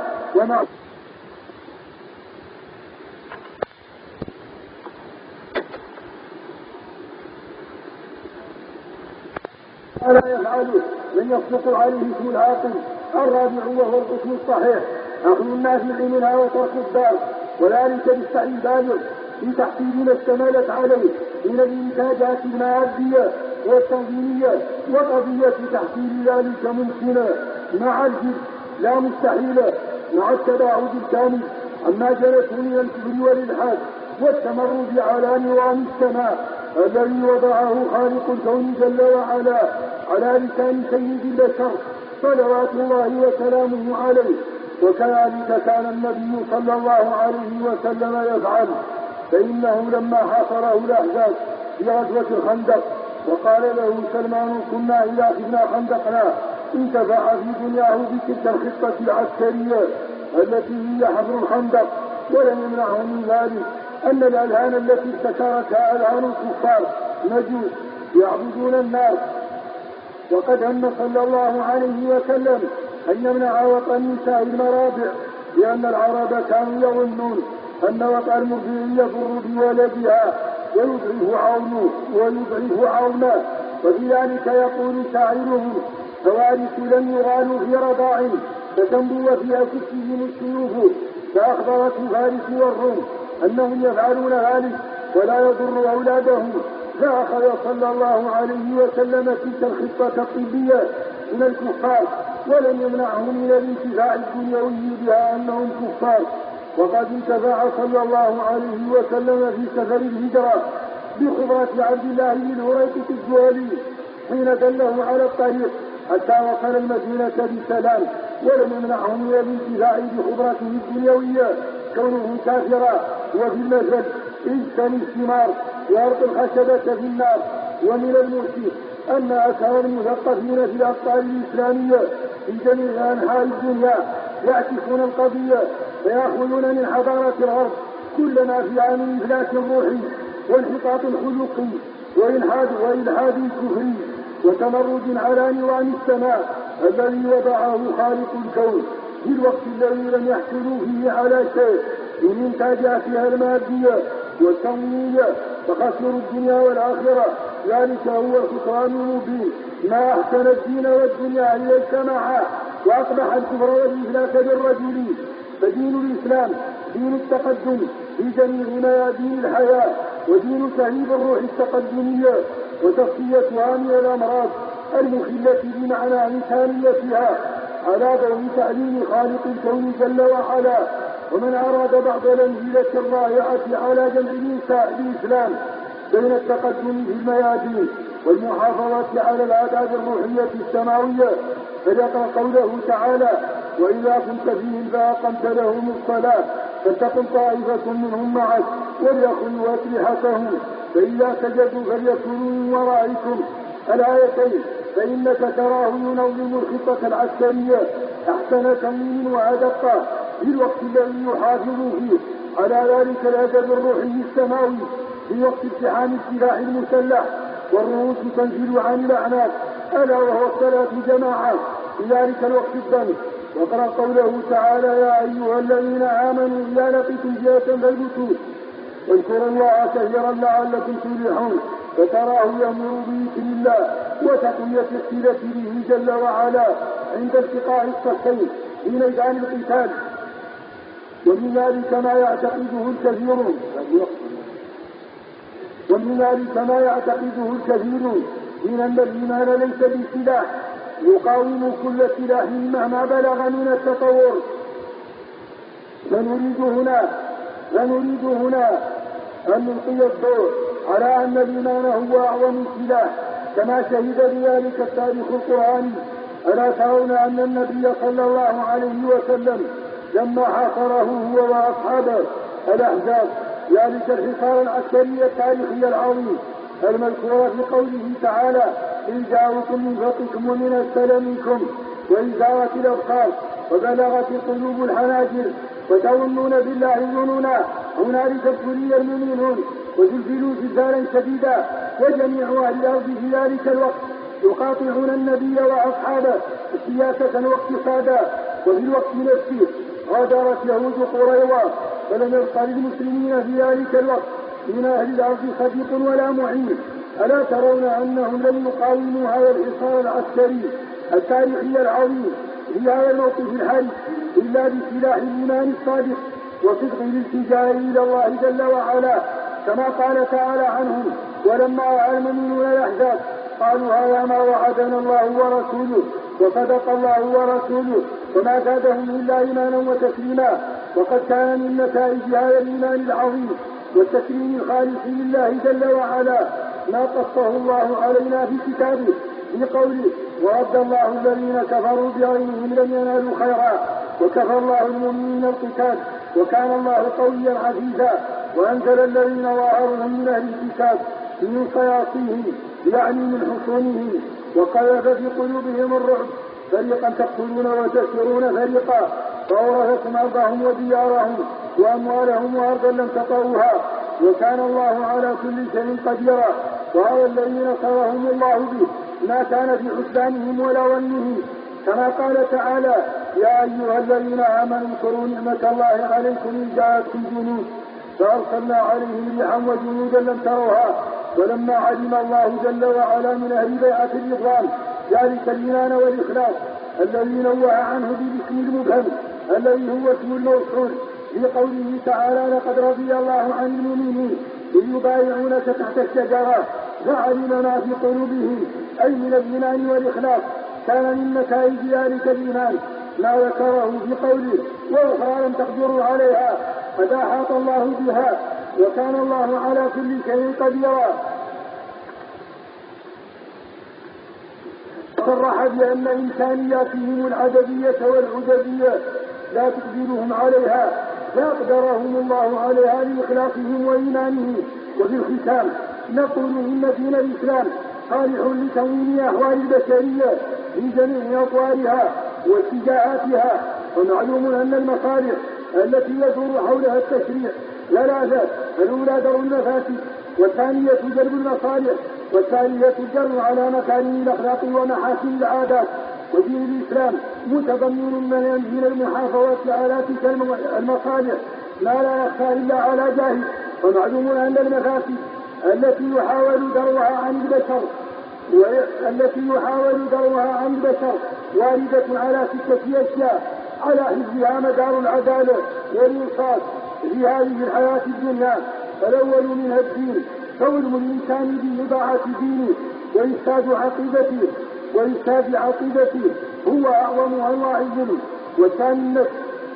لا يفعله من يصدق عليه اسم العاقل. الرابع وهو القسم الصحيح أخذ النافع منها وترك الضار، وذلك بالسعي البالغ في تحصيل ما اشتملت عليه من الإنتاجات المادية والتنظيمية، وقضية تحصيل ذلك ممكنة مع الجد لا مستحيلة، مع التباعد الكامل عما جلته من الكفر والإلحاد والتمرد على نظام السماء الذي وضعه خالق الكون جل وعلا على لسان سيد البشر صلوات الله وسلامه عليه. وكذلك كان النبي صلى الله عليه وسلم يفعل، فإنه لما حاصره الأحزاب في غزوة الخندق وقال له سلمان كنا إذا أخذنا خندقنا انتفع في دنياه بتلك الخطة العسكرية التي هي حفر الخندق، ولم يمنعه من ذلك أن الأذهان التي ابتكرتها أذهان الكفار مجوس يعبدون النار. وقد هم صلى الله عليه وسلم أن يمنع وطن نساء المرابع، لأن العرب كانوا يظنون أن وطن المرضع يضر بولدها ويضعف عونه، وفي ذلك يقول شاعرهم فوارث لم يغالوا في رضاع فتنبو في أكفهم السيوف، فأخبرت فارس والروم أنهم يفعلون ذلك ولا يضر أولادهم، فأخذ صلى الله عليه وسلم تلك الخطة الطبية من الكفار ولم يمنعهم من الانتفاع الدنيوي بها أنهم كفار، وقد انتفع صلى الله عليه وسلم في سفر الهجرة بخبرة عبد الله بن هريقة الجهلي حين دله على الطريق حتى وصل المدينة بسلام، ولم يمنعه من الانتفاع بخبرته الدنيوية كونه كافرا. وفي المثل اجتني الثمار وارق الخشبة في النار. ومن المؤسف أن أكثر المثقفين في الأقطار الإسلامية في جميع أنحاء الدنيا يعكسون القضية فيأخذون من حضارة الغرب كل ما في عن إفلاس الروحي وانحطاط الخلقي وإلحاد الكفري وتمرد على نظام السماء الذي وضعه خالق الكون في الوقت الذي لم يحصلوا فيه على شيء من إنتاجاتها المادية والتمويلية، فخسروا الدنيا والآخرة. ذلك هو الخسران المبين. ما أحسن الدين والدنيا إذا اجتمعا وأصبح الكفر والإفلاس بالرجل. فدين الإسلام دين التقدم في جميع ميادين الحياة، ودين تهيب الروح التقدمية وتصفيتها من الأمراض المخلة بمعنى إنسانيتها على ضوء تعليم خالق الكون جل وعلا. ومن أراد بعض الأمثلة الرائعة على جمع الإسلام بين التقدم في الميادين والمحافظة على الآداب الروحية السماوية فليقرأ قوله تعالى: وإذا كنت فيهم فأقمت لهم الصلاة فلتقم طائفة منهم معك وليأخذوا أسلحتهم فإذا سجدوا فليكونوا من ورائكم. الآيتين فإنك تراه ينظم الخطة العسكرية أحسن تنظيم وأدقه في الوقت الذي يحافظ فيه على ذلك الأدب الروحي السماوي في وقت امتحان السلاح المسلح والرؤوس تنزل عن الأعناق، ألا وهو الصلاة جماعة في ذلك الوقت الضنك. وقرأ قوله تعالى: يا أيها الذين آمنوا إذا لقيتم فئة فاثبتوا واذكروا الله كثيرا لعلكم تفلحون. فتراه يأمر بذكر الله وتقوية الصلة به جل وعلا عند التقاء الصفين في ميدان القتال. ومن ذلك ما يعتقده الكثيرون من أن الإيمان ليس بالسلاح يقاوم كل سلاح مهما بلغ من التطور. فنريد هنا أن نلقي الضوء على أن الإيمان هو أعظم سلاح كما شهد بذلك التاريخ القرآني. ألا ترون أن النبي صلى الله عليه وسلم لما حاصره هو وأصحابه الأحزاب ذلك الحصار العسكري التاريخي العظيم المذكور في قوله تعالى: إن جاءوكم من فوقكم ومن أسفل منكم وإن زاغت الأبصار وبلغت القلوب الحناجر وتظنون بالله الظنونا هنالك ابتلي المؤمنون وزلزلوا زلزالا شديدا. وجميع أهل الأرض في ذلك الوقت يقاطعون النبي وأصحابه سياسة واقتصادا. وفي الوقت نفسه غادرت يهود قريظة فلم يبق للمسلمين في ذلك الوقت من أهل الأرض صديق ولا معين. ألا ترون أنهم لم يقاوموا هذا الحصار العسكري التاريخي العظيم في هذا الموقف الحرج إلا بسلاح الإيمان الصادق وصدق الالتجاء إلى الله جل وعلا، كما قال تعالى عنهم: ولما رأى المؤمنون الأحزاب قالوا هذا ما وعدنا الله ورسوله وصدق الله ورسوله وما زادهم إلا إيمانا وتسليما. وقد كان من نتائج هذا الإيمان العظيم والتسليم الخالص لله جل وعلا ما قصه الله علينا في كتابه في قوله: ورد الله الذين كفروا بغيظهم لم ينالوا خيرا وكفى الله المؤمنين القتال وكان الله قويا عزيزا. وأنزل الذين ظاهرهم من أهل الكتاب من صياصيهم يعني من حصونهم وقذف في قلوبهم الرعب فريقا تقتلون وتسرون فريقا فأورثكم أرضهم وديارهم وأموالهم وأرضا لم تطئوها وكان الله على كل شيء قديرا. وهذا الذي نصرهم الله به ما كان في حسبانهم ولا ظنهم، كما قال تعالى: يا أيها الذين آمنوا اذكروا نعمة الله عليكم إذ جاءتكم جنود فأرسلنا عليهم ريحا وجنودا لم تروها. ولما علم الله جل وعلا من أهل بيعة الرضوان ذلك الإيمان والإخلاص الذي نوه عنه بالاسم المبهم الذي هو اسم الموصول في قوله تعالى: لقد رضي الله عن المؤمنين إذ يبايعونك تحت الشجرة فعلم ما في قلوبهم أي من الإيمان والإخلاص. كان من نتائج ذلك الإيمان ما ذكره في قوله وأخرى لم تقدروا عليها قد أحاط الله بها وكان الله على كل شيء قديرا. صرح بأن إمكانياتهم العددية والعددية لا تقدرهم عليها فأقدرهم الله عليها لإخلاصهم وإيمانهم. وفي الختام نقول إن دين الإسلام صالح لتموين أحوال البشرية في جميع أطوارها واتجاهاتها. ومعلوم أن المصالح التي يدور حولها التشريع ثلاثة: الأولى درء المفاسد، والثانية جلب المصالح، والثالثة الجر على مكارم الأخلاق ومحاسن العادات. ودين الإسلام متضمن من المحافظة على تلك المصالح ما لا يخفى إلا على جاهل. ومعلوم أن المفاسد التي يحاول درءها عن البشر واردة على 6 أشياء على حفظها مدار العدالة والإنصاف في هذه الحياة الدنيا. الأول منها الدين، فظلم الإنسان بإضاعة دينه وإفساد عقيدته هو أعظم أنواع الظلم. والثاني النفس،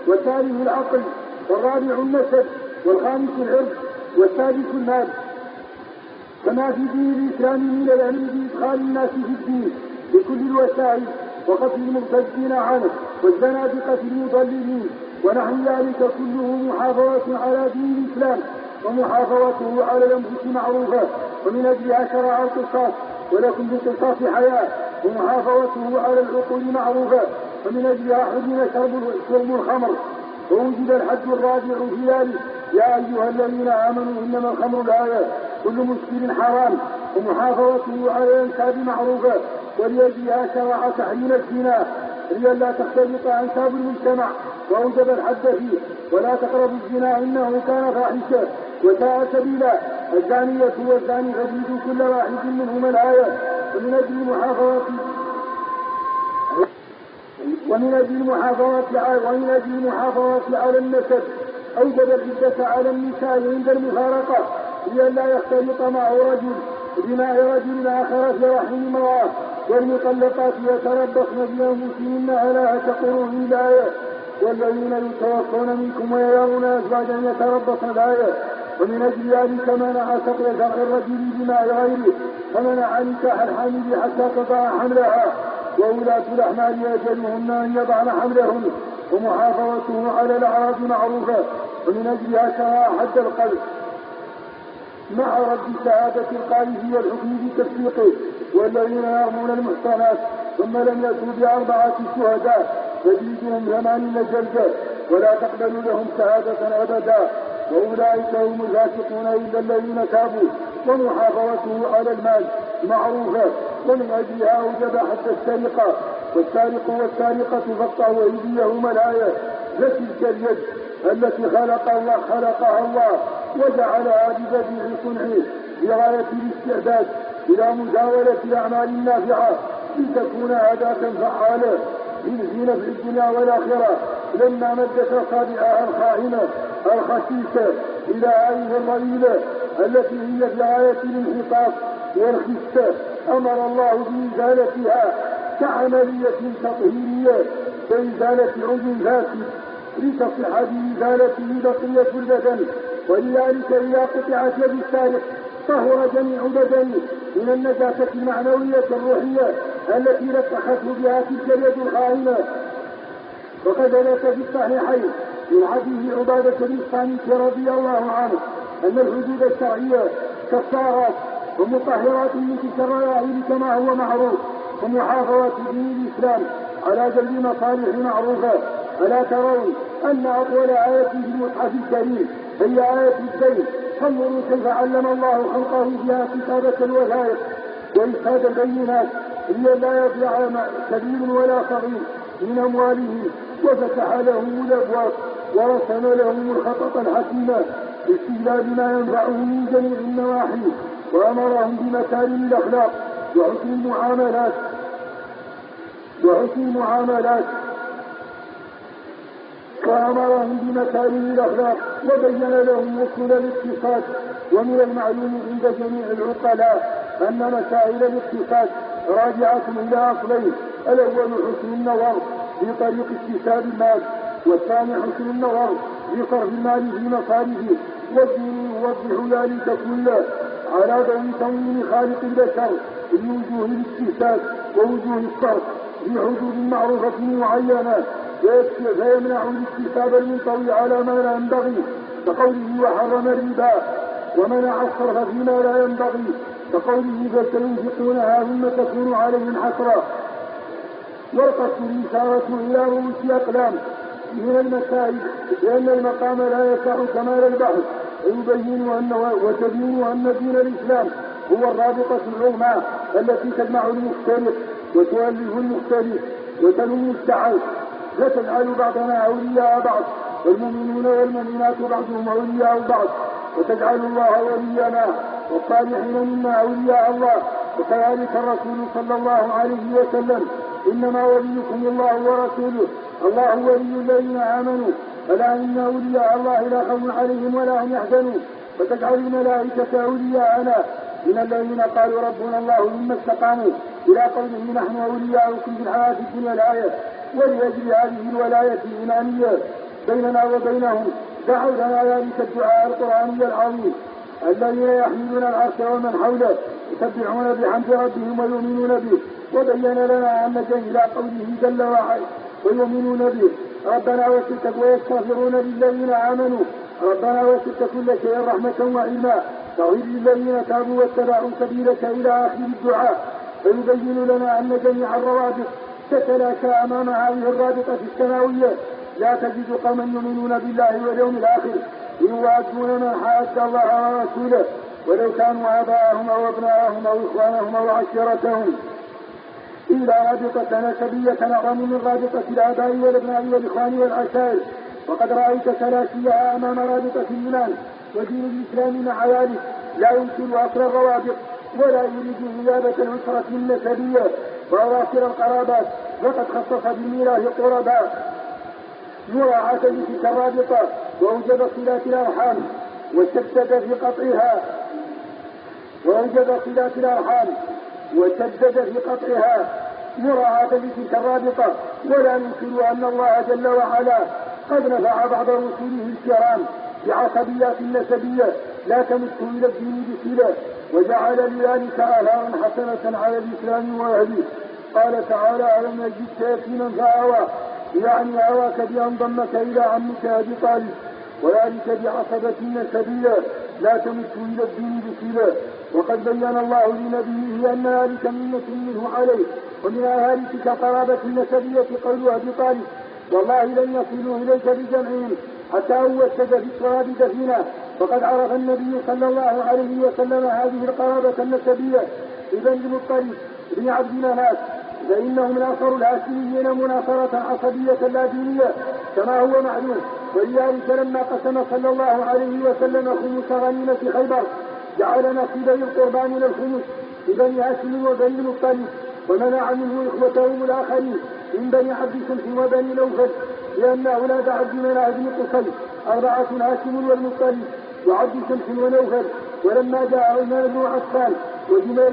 والثالث العقل، والرابع النسب، والخامس العرض، والسادس المال. كما في دين الإسلام من الأمر بإدخال الناس في الدين بكل الوسائل وقتل المرتدين عنه والزنادقة المضللين ونحو ذلك كله محافظة على دين الإسلام ومحافظته على الأنفس معروفة. ومن أجلها شرع القصاص ولكم في القصاص حياة ومحافظته على العقول معروفة. ومن أجلها حرم شرب الخمر ووجد الحد الرابع في ذلك: يا أيها الذين آمنوا إنما الخمر الآية كل مسكر حرام ومحافظته على الأنساب معروفة. ولأجلها شرع تحريم الزنا لئلا تختلط أنساب المجتمع وأوجب الحد فيه: ولا تقربوا الزنا إنه كان فاحشة وساء سبيلا. الزانية والزاني فاجلدوا كل واحد منهما الآية. ومن أجل المحافظة على النسب أوجب العدة على النساء عند المفارقة لئلا يختلط معه رجل بماء رجل آخر في رحم امرأة. والمطلقات يتربصن بأنفسهن ثلاثة قروء الآية. والذين يتوفون منكم ويذرون أزواجا يتربصن الآية. ومن أجل ذلك منع سقي زرع الرجل بماء غيره فمنع نكاح الحامل حتى تضع حملها. وولاة الأحمال يجلهن أن يضعن حملهن ومحافظته على الأعراض معروفة. ومن أجلها شرع حد القذف مع رد شهادة القاذف والحكم بتصديقه. والذين يرمون المحصنات ثم لم يأتوا ب4 شهداء فجلدوهم 80 جلدة ولا تقبلوا لهم شهادة أبدا وأولئك هم الفاسقون إلا الذين تابوا. ومحافظته على المال معروفة. ومن أجلها أوجب حتى السرقة والسارق والسارقة فاقطعوا أيديهما الآية. فتلك اليد التي خلقها الله وجعلها ببديع صنعه بغاية الاستعداد إلى مزاولة الأعمال النافعة لتكون أداة فعالة في نفع الدنيا والآخرة. لما مدت أصابعها الخائنة الخسيسة إلى هذه الرذيلة التي هي في غاية الانحطاط والخسة أمر الله بإزالتها كعملية تطهيرية وإزالة عضو فاسد لتصح بإزالته بقية البدن. ولذلك إذا قطعت يد السارق طهر جميع بدنه من النجاسة المعنوية الروحية التي لطخته بها تلك اليد الخائنة. وقد ثبت في الصحيحين من حديث عبادة بن الصامت رضي الله عنه أن الحدود الشرعية كفارات ومطهرات من تلك الرذائل كما هو معروف. ومحافظة دين الإسلام على جلب مصالح معروفة. ألا ترون أن أطول آية في المصحف الكريم هي آية الدين؟ فانظروا كيف علم الله خلقه فيها كتابة الوثائق وإشهاد البينات لئلا يضيع كبير ولا صغير من أموالهم. وفتح لهم الأبواب ورسم لهم الخطط الحكيمة لاستجلاب ما ينفعهم من جميع النواحي. وأمرهم بمكارم الأخلاق وحسن المعاملات وبين لهم أصول الاقتصاد. ومن المعلوم عند جميع العقلاء أن مسائل الاقتصاد راجعة إلى أصلين: الأول حسن النظر في طريق اكتساب المال، والثاني حسن النظر في صرف المال في مصارفه. والدين يوضح ذلك كله على ضوء تنوين خالق البشر بوجوه الاكتساب ووجوه الصرف في حدود معروفة معينة، فيمنع الاكتساب المنطوي على ما لا ينبغي كقوله وحرم الربا، ومنع الصرف فيما لا ينبغي كقوله فسينفقونها ثم تكون عليهم حسرة. والقصد الإشارة إلى رؤوس أقلام من المسائل، لأن المقام لا يسع كمال البحث، وتبين أن دين الإسلام هو الرابطة العظمى التي تجمع المختلف وتؤلف المختلف وتلم التعايش، فتجعل بعضنا أولياء بعض، والمؤمنون والمؤمنات بعضهم أولياء بعض، وتجعل الله ولينا والصالحين منا أولياء الله. وكذلك الرسول صلى الله عليه وسلم إنما وليكم الله ورسوله، الله ولي الذين آمنوا، ألا إن أولياء الله لا خوف عليهم ولا هم يحزنون. وتجعل الملائكة أولياءنا من الذين قالوا ربنا الله ثم استقاموا إلى قوله نحن أولياؤكم في الحياة الدنيا الآية. ولأجل هذه الولاية الإيمانية بيننا وبينهم دعوا لنا ذلك الدعاء القرآني العظيم: الذين يحملون العرش ومن حوله يسبحون بحمد ربهم ويؤمنون به. وبين لنا أن إلى قوله جل وعلا ويؤمنون به ربنا ويستغفرون للذين آمنوا ربنا وسعت كل شيء رحمة وعلما فاغفر للذين تابوا واتبعوا سبيلك إلى آخر الدعاء. فيبين لنا أن جميع الروابط تتلاشى أمام هذه الرابطة السماوية. لا تجد قوما يؤمنون بالله واليوم الآخر يوادون من حاد الله ورسوله ولو كانوا آباءهم أو أبناءهم أو إخوانهم أو عشيرتهم إلا رابطة نسبية أعظم من رابطة الآباء والأبناء والإخوان والعشائر. وقد رأيت تلاشيها أمام رابطة الإيمان ودين الإسلام. مع ذلك لا يمكن أصل الروابط ولا يريد غيابة الأسرة النسبية وأواخر القرابات، وقد خصص بالميراث القرباء مراعاة لتلك الرابطة وأوجب صلات الأرحام وشدد في قطعها مراعاة لتلك الرابطة. ولا ننكر أن الله جل وعلا قد نفع بعض رسوله الكرام بعصبيات نسبية لا تمت إلى الدين بصلة، وجعل لذلك آثارا حسنة على الإسلام وأهله. قال تعالى: ألم يجدك يتيما فآوى، يعني آواك بأن ضمك إلى عمك أبي طالب، وذلك بعصبة نسبية لا تمت إلى الدين بصلة. وقد بين الله لنبيه أن ذلك منة منه عليه، ومن ذلك قرابة النسبية قول أبي طالب: والله لن يصلوا إليك بجمعهم حتى وسد في التراب دفينا. وقد عرف النبي صلى الله عليه وسلم هذه القرابة النسبية لبني المطلب بن عبد مناف، فإنهم ناصروا الهاشميين مناصرة عصبية لا دينية كما هو معلوم. ولذلك لما قسم صلى الله عليه وسلم خمس غنيمة خيبر جعل نصيبي القربان من الخمس لبني هاشم وبني المطلب، ومنع منه إخوتهم الآخرين من بني عبد شمس وبني نوفل، لأن أولاد عبد مناف بن قصي 4 هاشم والمطلب وعبد شمس ونوفل. ولما جاء عثمان بن عفان وجبير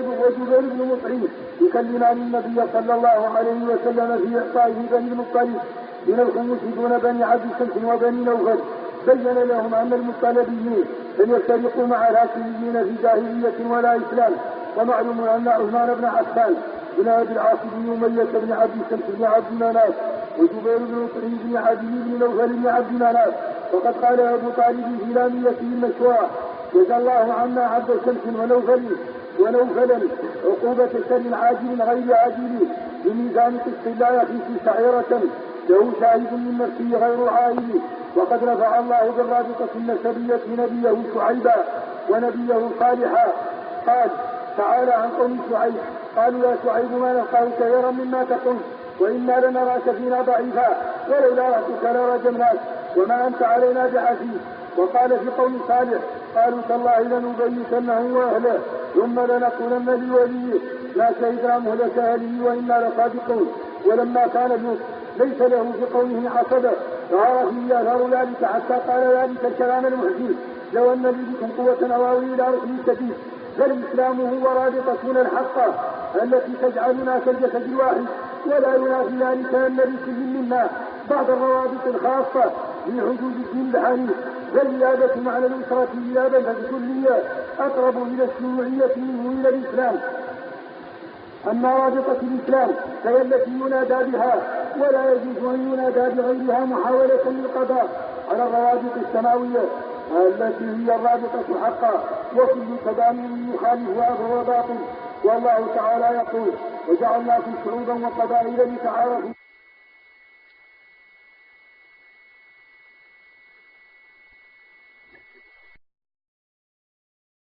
بن مطعم يكلمان النبي صلى الله عليه وسلم في إعطائه بني المطلب من الخمس دون بني عبد شمس وبني نوفل، بين لهم أن المطلبيين لم يفترقوا مع الهاشميين في جاهلية ولا إسلام. ومعلوم أن عثمان بن عفان بن أبي العاص بن أمية بن عبد شمس بن عبد مناف وجبير بن مطعم بن عدي بن نوفل بن عبد مناف. وقد قال أبو طالب في لاميته المشروعة: جزى الله عنا عبد شمس ونوفلا عقوبة شر عاجل غير عاجل بميزان قسط لا يخيف شعيرة له شاهد من نفسه غير عائل. وقد رفع الله بالرابطة النسبية نبيه شعيبا ونبيه صالحا. قال تعالى عن قوم شعيب: قالوا يا شعيب ما نفقه كثيرا مما تقول وإنا لنراك فينا ضعيفا ولولا رهتك لرجمناك وما أنت علينا بعزيز. وقال في قوم صالح: قالوا تالله لنبيتنه وأهله ثم لنقولن لوليه ما شهدنا مهلك أهله وإنا لصادقون. ولما كان لوط ليس له في قومه عصبة فعرف يظهر ذلك حتى قال ذلك الكلام المحزن: لو أن لي بكم قوة أواوي إلى ركن شديد. فالإسلام هو رابطتنا الحقة التي تجعلنا كالجسد الواحد ولا ينافي ذلك أن لكل منا بعض الروابط الخاصة في حدود الدين الحنيف، والإيابة معنى الأسرة إيابة كلية أقرب إلى الشيوعية منه إلى الإسلام. أما رابطة الإسلام فهي التي ينادى بها، ولا يجوز أن ينادى بغيرها محاولة للقضاء على الروابط السماوية التي هي الرابطة حقا، وكل تدامن يخالفها فهو باطل. والله تعالى يقول: وجعلناكم شعوبا وقبائل لتعارفوا